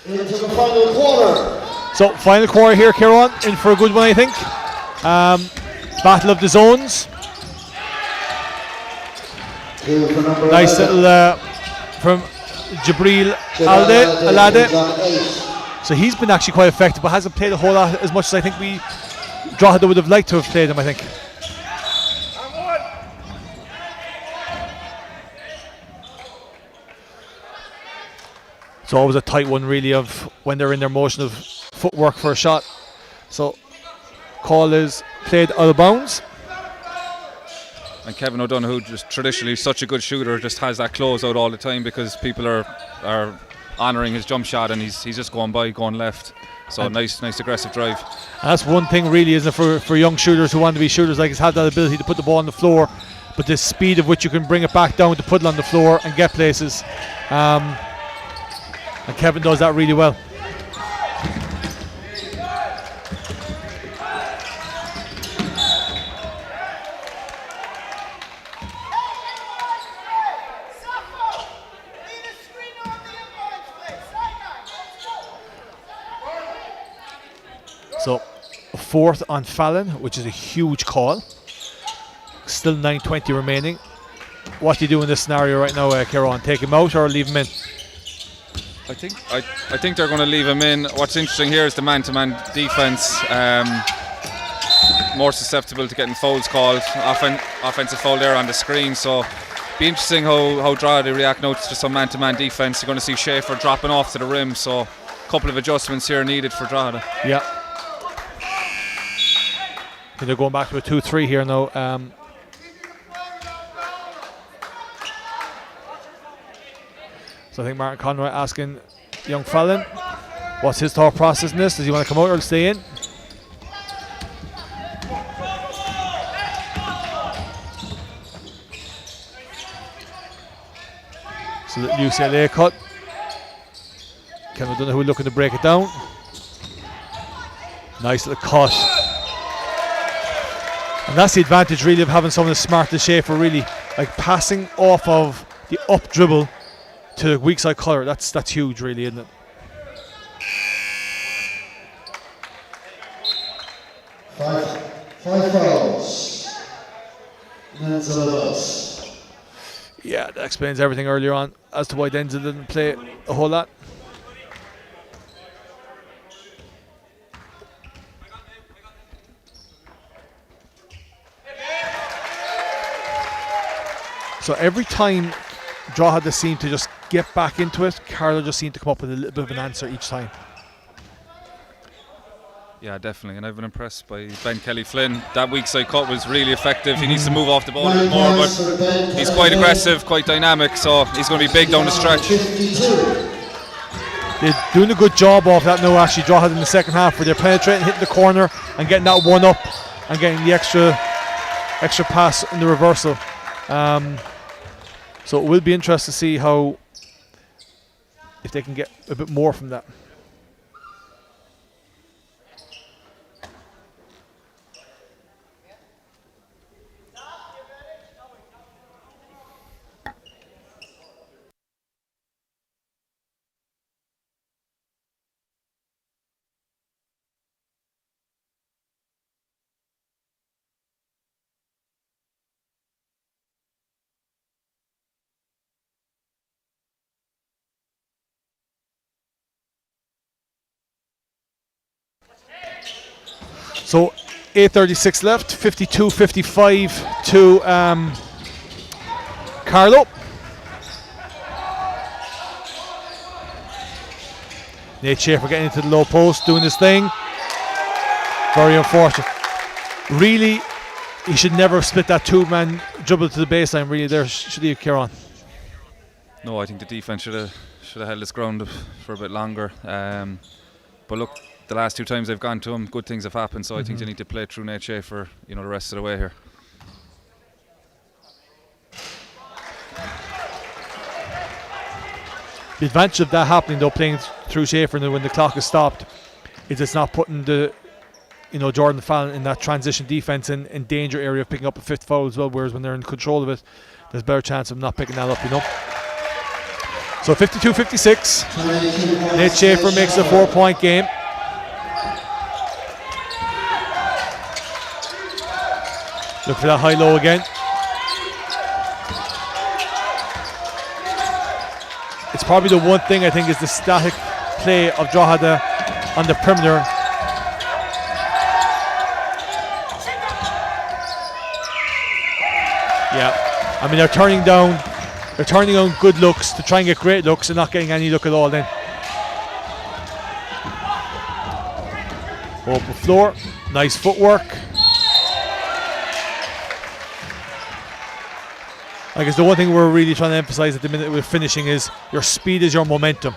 S3: Into the final quarter.
S1: So final quarter here, Kieran, in for a good one I think. Battle of the zones. Nice little from Jibril Alade. So he's been actually quite effective, but hasn't played a whole lot as much as I think we Drogheda would have liked to have played him, I think. So always a tight one really of when they're in their motion of footwork for a shot. So call is played out of bounds.
S2: And Kevin O'Donoghue, just traditionally such a good shooter, just has that closeout all the time because people are honouring his jump shot and he's just going left. So and nice aggressive drive. And
S1: that's one thing really, isn't it, for young shooters who want to be shooters, like, is have that ability to put the ball on the floor, but the speed of which you can bring it back down to put it on the floor and get places. And Kevin does that really well. So, a fourth on Fallon, which is a huge call. Still 9:20 remaining. What do you do in this scenario right now, Kieran? Take him out or leave him in?
S2: I think they're going to leave him in. What's interesting here is the man-to-man defense. More susceptible to getting fouls called. Offensive foul there on the screen. So, be interesting how Drogheda react now to some man-to-man defense. You're going to see Schaefer dropping off to the rim. So, a couple of adjustments here needed for Drogheda.
S1: Yeah. They're going back to a 2-3 here now. So I think Martin Conroy asking young Fallon, what's his thought process in this? Does he want to come out or stay in? So the UCLA cut. Kevin Donoghue looking to break it down. Nice little cut. And that's the advantage really of having someone as smart as Schaefer, really. Like passing off of the up dribble to the weak side cutter. That's huge really, isn't it?
S3: Five fouls. Denzel Lewis.
S1: Yeah, that explains everything earlier on as to why Denzel didn't play a whole lot. So every time Drogheda seemed to just get back into it, Carlow just seemed to come up with a little bit of an answer each time.
S2: Yeah, definitely, and I've been impressed by Ben Kelly-Flynn. That weak side cut was really effective. He needs to move off the ball a bit more, but he's quite aggressive, quite dynamic, so he's going to be big down the stretch.
S1: They're doing a good job of that now, actually, Drogheda in the second half, where they're penetrating, hitting the corner and getting that one up and getting the extra pass in the reversal. So it will be interesting to see if they can get a bit more from that. So 8:36 left, 52-55 to Carlow. Nate Schaefer getting into the low post, doing his thing. Very unfortunate. Really, he should never have split that two-man dribble to the baseline. Really, there should he have carried on.
S2: No, I think the defence should have held its ground for a bit longer. But look, the last two times they've gone to him, good things have happened. So I think they need to play through Nate Schaefer, the rest of the way here.
S1: The advantage of that happening, though, playing through Schaefer when the clock is stopped, is it's not putting Jordan Fallon in that transition defence in danger area of picking up a fifth foul as well. Whereas when they're in control of it, there's a better chance of not picking that up. So 52-56. Nate Schaefer makes a 4-point game. Look for that high-low again. It's probably the one thing I think is the static play of Drogheda on the perimeter. Yeah, I mean they're turning down good looks to try and get great looks and not getting any look at all then. Open floor, nice footwork. I guess the one thing we're really trying to emphasize at the minute we're finishing is your speed is your momentum.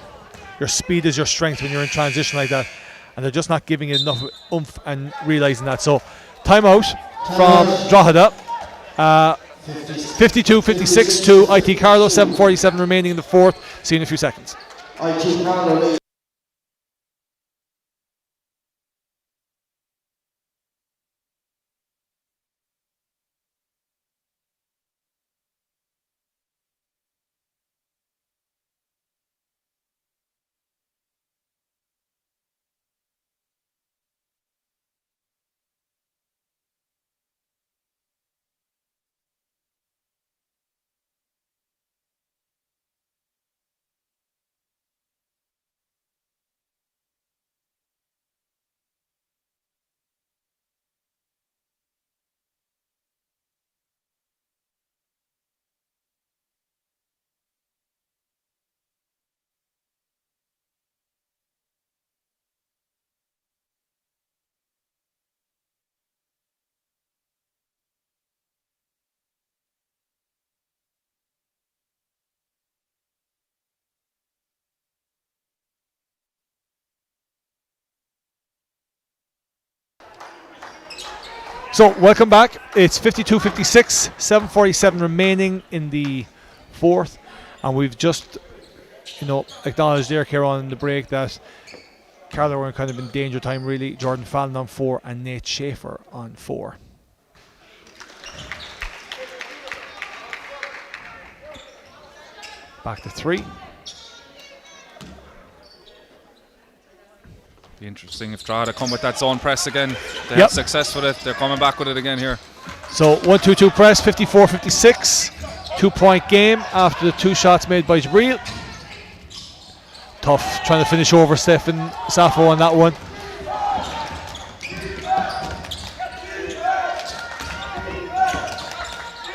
S1: Your speed is your strength when you're in transition like that. And they're just not giving it enough oomph and realising that. So, timeout from Drogheda. 52-56 to IT Carlow. 7:47 remaining in the fourth. See you in a few seconds.
S3: IT Carlow.
S1: So welcome back. It's 52-56, 7:47 remaining in the fourth, and we've just, acknowledged there, Kieran, in the break that Carlow were kind of in danger time really. Jordan Fallon on 4 and Nate Schaefer on 4. Back to 3.
S2: Be interesting if Drogheda come with that zone press again. They had success with it. They're coming back with it again here.
S1: So 1-2-2 press, 54-56. 2-point game after the 2 shots made by Jabril. Tough trying to finish over Stefan Safo on that one.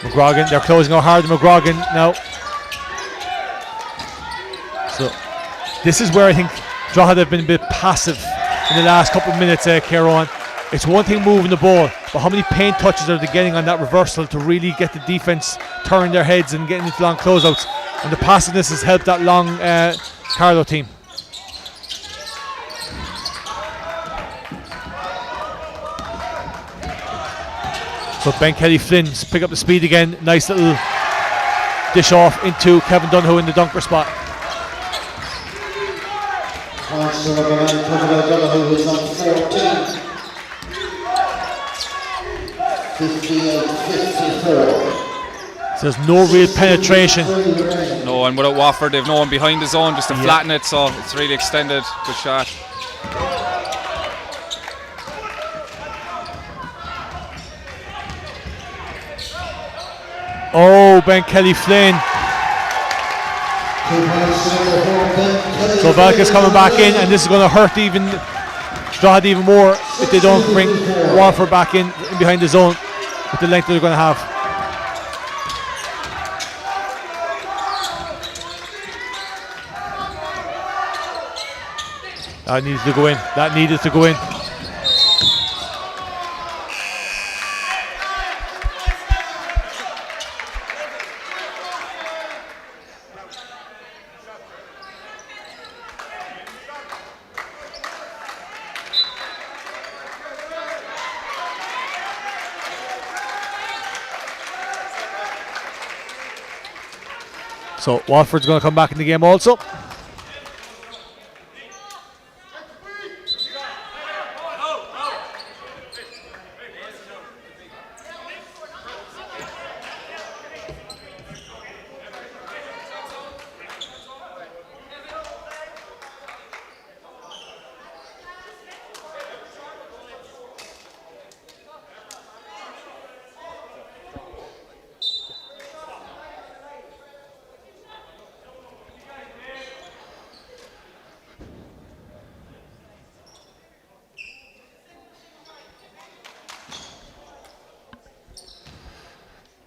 S1: McGrogan, they're closing out hard. McGrogan now. So this is where I think Drogheda have been a bit passive in the last couple of minutes, Kieran. It's one thing moving the ball, but how many paint touches are they getting on that reversal to really get the defence turning their heads and getting into long closeouts? And the passiveness has helped that long Carlow team. So Ben Kelly Flynn's pick up the speed again. Nice little dish off into Kevin Dunhu in the dunker spot.
S3: Dunhu is on 14. 58-54.
S1: So there's no real penetration.
S2: No, and without Wofford, they've no one behind the zone just to flatten it, so it's really extended. Good shot.
S1: Oh, Ben Kelly Flynn. So Velka's coming back in, and this is going to hurt Drogheda even more if they don't bring Walford back in behind the zone with the length that they're going to have. That needed to go in. That needed to go in. So Watford's going to come back in the game also.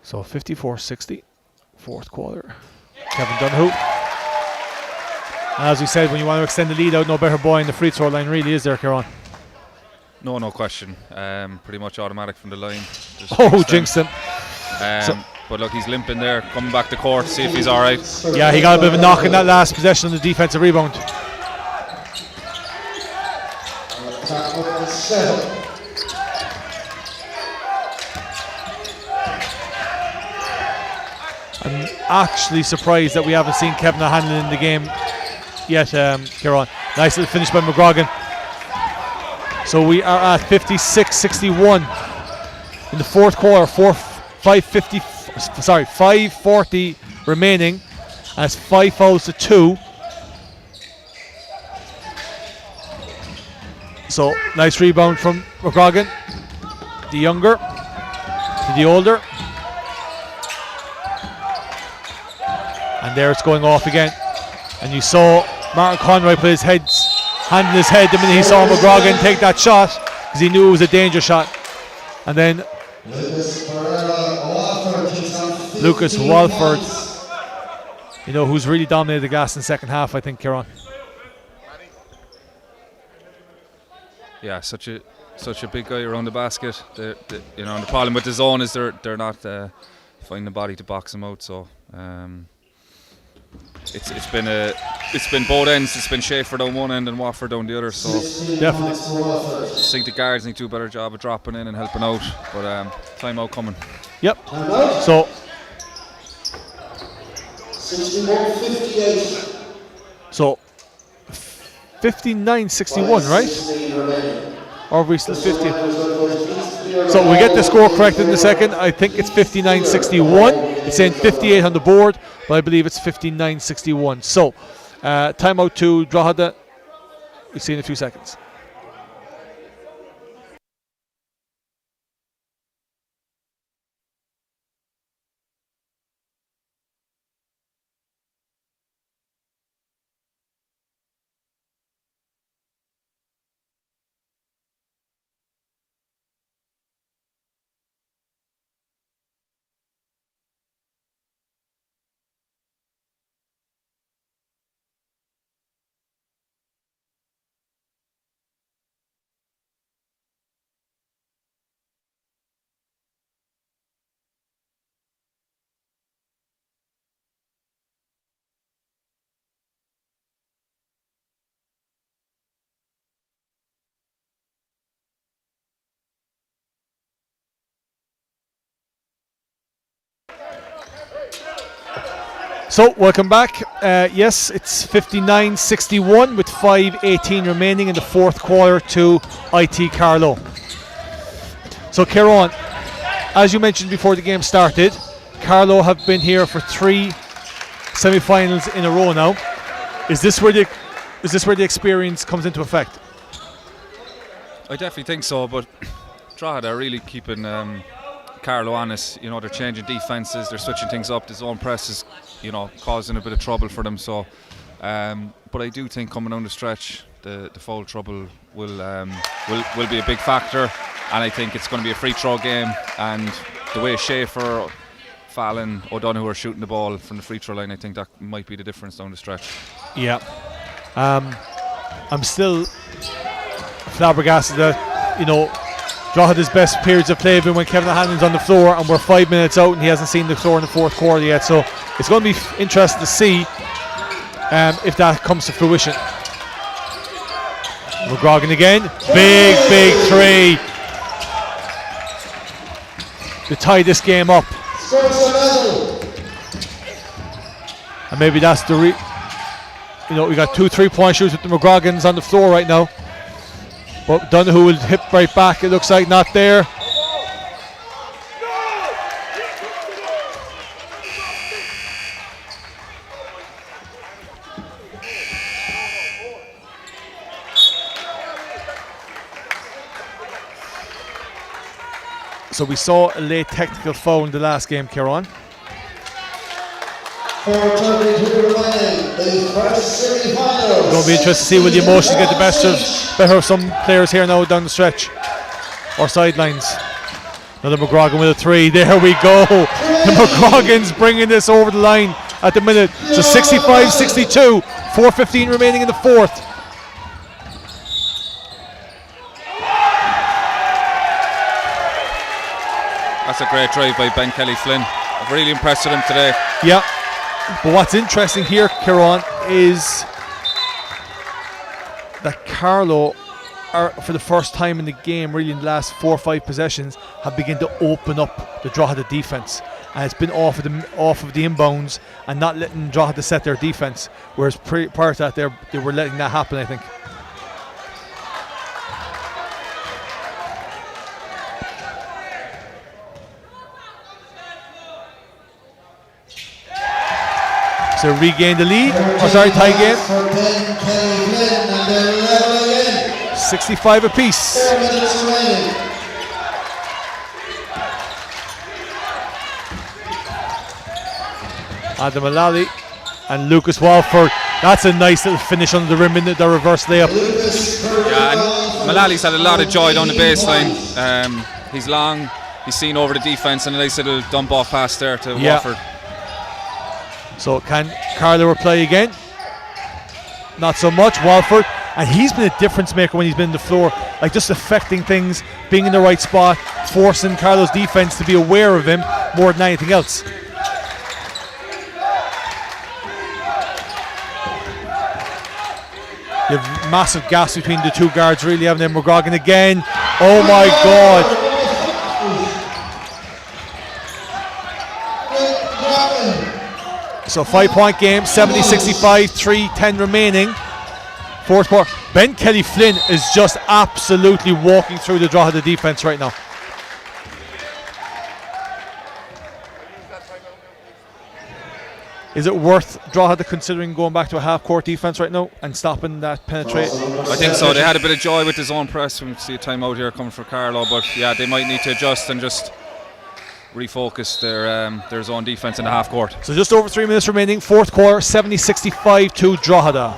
S1: So 54-60, fourth quarter. Kevin Dunhu. As we said, when you want to extend the lead out, no better boy in the free throw line really, is there, Kieran?
S2: No question. Pretty much automatic from the line.
S1: Jinxed him.
S2: But look, he's limping there, coming back to court, see if he's alright.
S1: Yeah, he got a bit of a knock in that last possession on the defensive rebound. I'm actually surprised that we haven't seen Kevin O'Hanlon in the game yet, Kieran. Nice little finish by McGrogan. So we are at 56-61 in the fourth quarter. 5:40 remaining. And it's 5 fouls to 2. So nice rebound from McGrogan. The younger to the older. And there it's going off again. And you saw Martin Conroy put his hand in his head the minute he saw McGrogan take that shot, because he knew it was a danger shot. And then Lucas Walford, who's really dominated the glass in the second half, I think, Kieran.
S2: Yeah, such a big guy around the basket. The problem with the zone is they're not finding the body to box him out. So it's been both ends. It's been Schaefer down one end and Watford down the other. So
S1: Definitely.
S2: I think the guards need to do a better job of dropping in and helping out. But time out coming.
S1: Yep. So
S3: 61-58.
S1: So 59-61, right? Or are we still 50? So we get the score corrected in a second. I think it's 59-61. It's saying 58 on the board, but I believe it's 59-61. So timeout to Drogheda. We'll see in a few seconds. So welcome back. Yes, it's 59-61 with 5:18 remaining in the fourth quarter to IT Carlow. So Kieran, as you mentioned before the game started, Carlow have been here for 3 semi-finals in a row now. Is this where the experience comes into effect?
S2: I definitely think so, but Drogheda are really keeping Carlow honest. You know, they're changing defences, they're switching things up. The zone press is, you know, causing a bit of trouble for them. So, but I do think coming down the stretch, the foul trouble will be a big factor, and I think it's going to be a free throw game. And the way Schaefer, Fallon, O'Donoghue are shooting the ball from the free throw line, I think that might be the difference down the stretch.
S1: Yeah, I'm still flabbergasted that, you know, Drogheda's best periods of play have been when Kevin O'Hanlon's on the floor, and we're 5 minutes out and he hasn't seen the floor in the fourth quarter yet. So it's going to be interesting to see if that comes to fruition. McGrogan again, big three to tie this game up. And maybe that's the you know, we got 2 3-point shooters with the McGrogans on the floor right now. But Donoghue will hit right back. It looks like not there. So we saw a late technical foul in the last game, Kieran.
S3: Going to
S1: be interested to see will the emotions get the better of some players here now down the stretch or sidelines. Another McGrogan with a 3. There we go. The McGrogan's bringing this over the line at the minute. So 65-62, 4:15 remaining in the fourth.
S2: That's a great drive by Ben Kelly-Flynn. I've really impressed with him today.
S1: Yeah. But what's interesting here, Kieran, is that Carlow are, for the first time in the game, really in the last 4 or 5 possessions, have begun to open up the Drogheda defence, and it's been off of the inbounds and not letting Drogheda set their defence. Whereas prior to that, they were letting that happen, I think. So regain the lead. Tie game. 65 apiece. Adam Mullally and Lucas Walford. That's a nice little finish under the rim in the reverse layup.
S2: Yeah, and Mullally's had a lot of joy down the baseline. He's long. He's seen over the defence, and a nice little dump off pass there to Walford.
S1: So can Carlow play again? Not so much. Walford, and he's been a difference maker when he's been on the floor, like just affecting things, being in the right spot, forcing Carlow's defense to be aware of him more than anything else. You have massive gaps between the two guards, really, haven't they? McGrogan again. Oh my God. So 5-point game, 70-65, 3:10 remaining. Fourth quarter. Ben Kelly Flynn is just absolutely walking through the Drogheda defence right now. Is it worth Drogheda considering going back to a half-court defence right now and stopping that penetration?
S2: I think so. They had a bit of joy with the zone press. We see a timeout here coming for Carlow, but yeah, they might need to adjust and just refocus their zone defence in the half court.
S1: So just over 3 minutes remaining. Fourth quarter, 70-65 to Drogheda.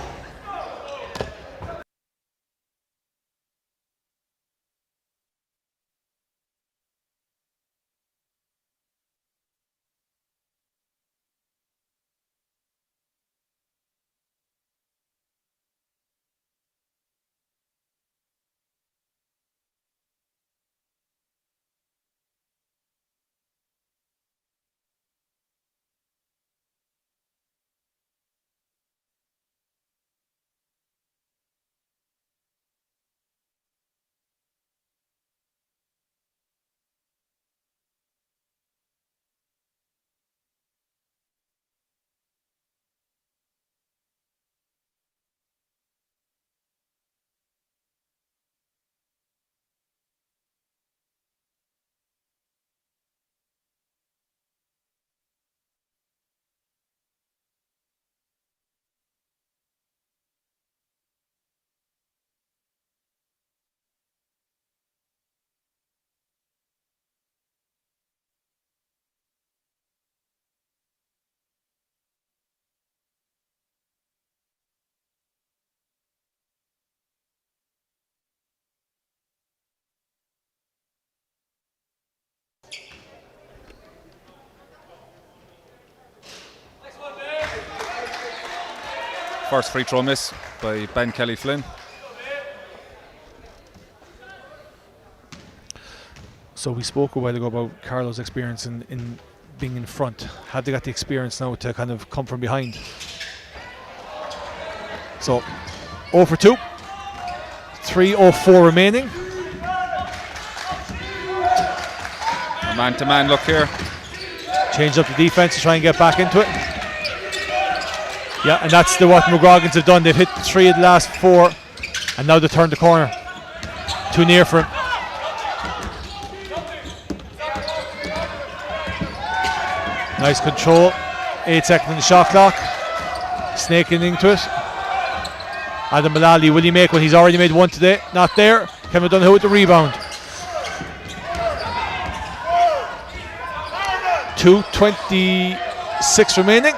S2: First free throw miss by Ben Kelly Flynn.
S1: So we spoke a while ago about Carlow's experience in being in front. Have they got the experience now to kind of come from behind? So 0 for 2. 3:04 remaining.
S2: A man-to-man look here.
S1: Change up the defense to try and get back into it. Yeah, and that's what McGrogans have done. They've hit 3 of the last 4, and now they turn the corner. Too near for him. Nice control. 8 seconds on the shot clock. Snaking into it. Adam Mullally, will he make one? He's already made one today. Not there. Kevin Donoghue with the rebound. 2:26 remaining.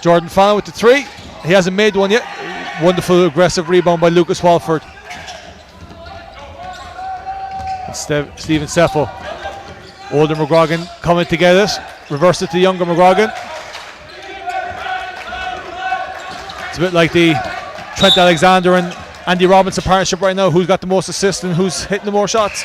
S1: Jordan Fallon with the 3. He hasn't made one yet. Wonderful aggressive rebound by Lucas Walford. And Stephen Seffo. Older McGrogan coming to get it. Reverse it to younger McGrogan. It's a bit like the Trent Alexander and Andy Robinson partnership right now. Who's got the most assists and who's hitting the more shots?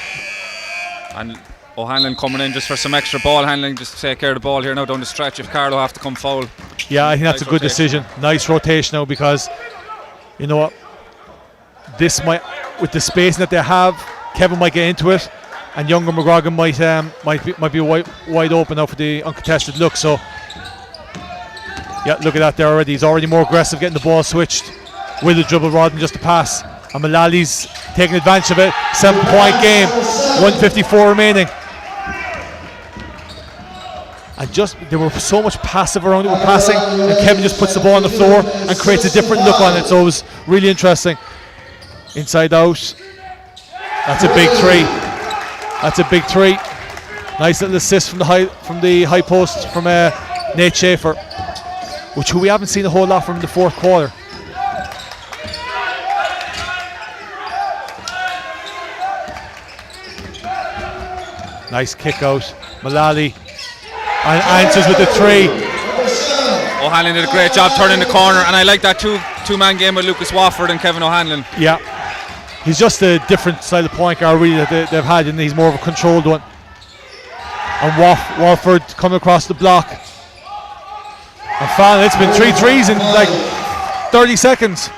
S2: And O'Hanlon coming in just for some extra ball handling, just to take care of the ball here now down the stretch if Carlow have to come foul.
S1: Yeah, I think that's a good decision. Nice rotation now, because you know what, this might, with the spacing that they have, Kevin might get into it, and younger McGrogan might be wide open now for the uncontested look. So yeah, look at that there already. He's already more aggressive, getting the ball switched with a dribble rather than just a pass. And Mullally's taking advantage of it. 7-point game, 1:54 remaining. And just, they were so much passive around it with passing, and Kevin just puts the ball on the floor and creates a different look on it. So it was really interesting. Inside out. That's a big 3. That's a big 3. Nice little assist from the high post from Nate Schaefer, who we haven't seen a whole lot from in the fourth quarter. Nice kick out. Mullally and answers with the 3.
S2: O'Hanlon did a great job turning the corner, and I like that two-man game with Lucas Wofford and Kevin O'Hanlon.
S1: Yeah, he's just a different style of point guard really that they've had, and he's more of a controlled one. And Walford coming across the block. And Fallon, it's been 3 threes in like 30 seconds.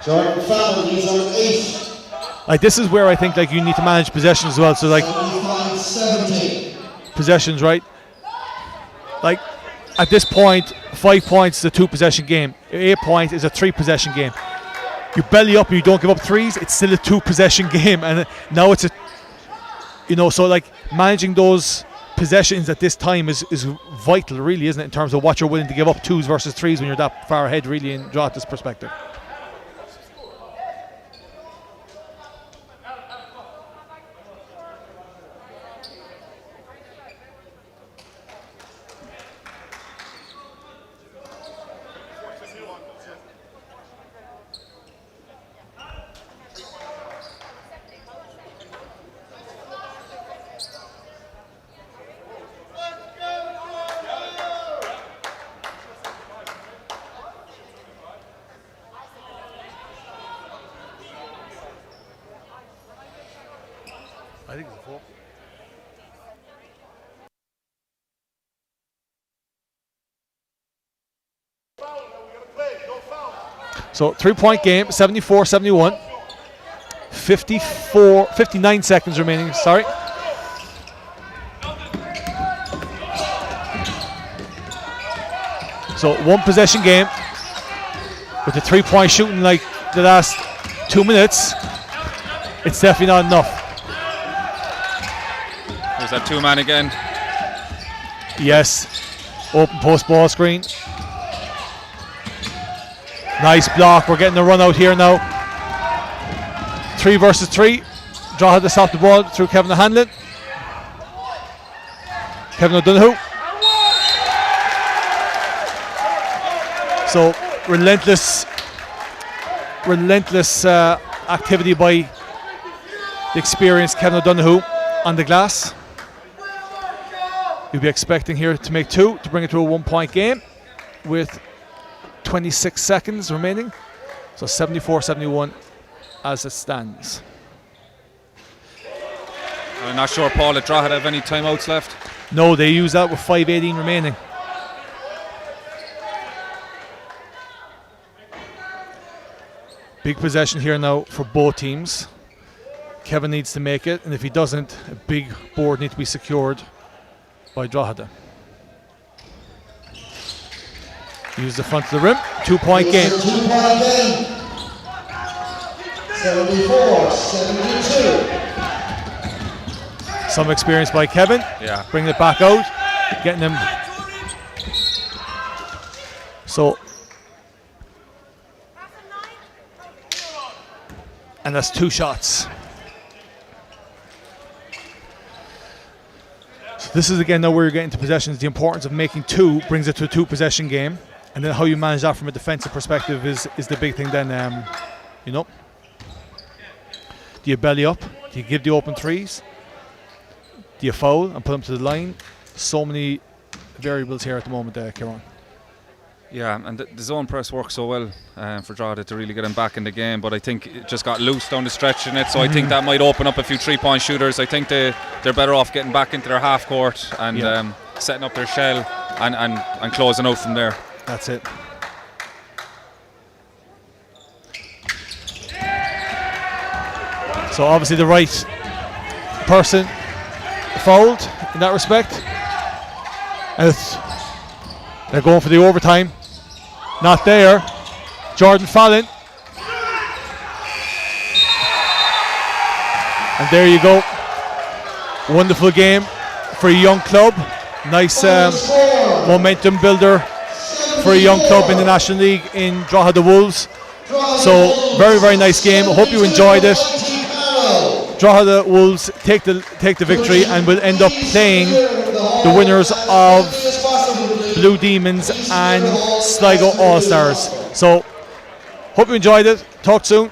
S3: Jordan Fallon, he's on 8.
S1: Like, this is where I think like you need to manage possession as well. So like
S3: 75-70.
S1: possessions, right? Like at this point, 5 points is a 2 possession game. 8 points is a 3 possession game. You belly up and you don't give up threes, it's still a 2 possession game, and now it's a, so like managing those possessions at this time is vital, really, isn't it, in terms of what you're willing to give up 2s versus 3s when you're that far ahead, really, in Drogheda's perspective. I think it's a 4. So 3-point game, 74-71. 59 seconds remaining, sorry. So 1 possession game with the 3-point shooting like the last 2 minutes. It's definitely not enough.
S2: There's that 2-man again.
S1: Yes. Open post ball screen. Nice block. We're getting the run out here now. 3 versus 3. Drogheda stop the ball through Kevin O'Hanlon. Kevin O'Donoghue. So relentless activity by the experienced Kevin O'Donoghue on the glass. You'll be expecting here to make 2 to bring it to a 1-point game with 26 seconds remaining. So 74-71 as it stands.
S2: I'm not sure, Paul, that Drogheda have any timeouts left.
S1: No, they use that with 5:18 remaining. Big possession here now for both teams. Kevin needs to make it, and if he doesn't, a big board needs to be secured by Drogheda. Use the front of the rim. 2-point game.
S3: 2-point game. 74-72.
S1: Some experience by Kevin.
S2: Yeah.
S1: Bringing it back out. Getting him. So. And that's 2 shots. So this is again now where you're getting to possessions. The importance of making 2 brings it to a 2-possession game. And then how you manage that from a defensive perspective is the big thing then, Do you belly up? Do you give the open 3s? Do you foul and put them to the line? So many variables here at the moment, Kieran.
S2: Yeah, and the zone press works so well for Drogheda to really get him back in the game, but I think it just got loose down the stretch in it, so I think that might open up a few 3-point shooters. I think they're better off getting back into their half court and setting up their shell and closing out from there.
S1: That's it. So obviously the right person fouled in that respect. And they're going for the overtime. Not there. Jordan Fallon. And there you go. Wonderful game for a young club. Nice momentum builder for a young club in the National League in Drogheda Wolves. So very, very nice game. I hope you enjoyed it. Drogheda Wolves take the victory and will end up playing the winners of Blue Demons and Sligo All Stars. So hope you enjoyed it. Talk soon.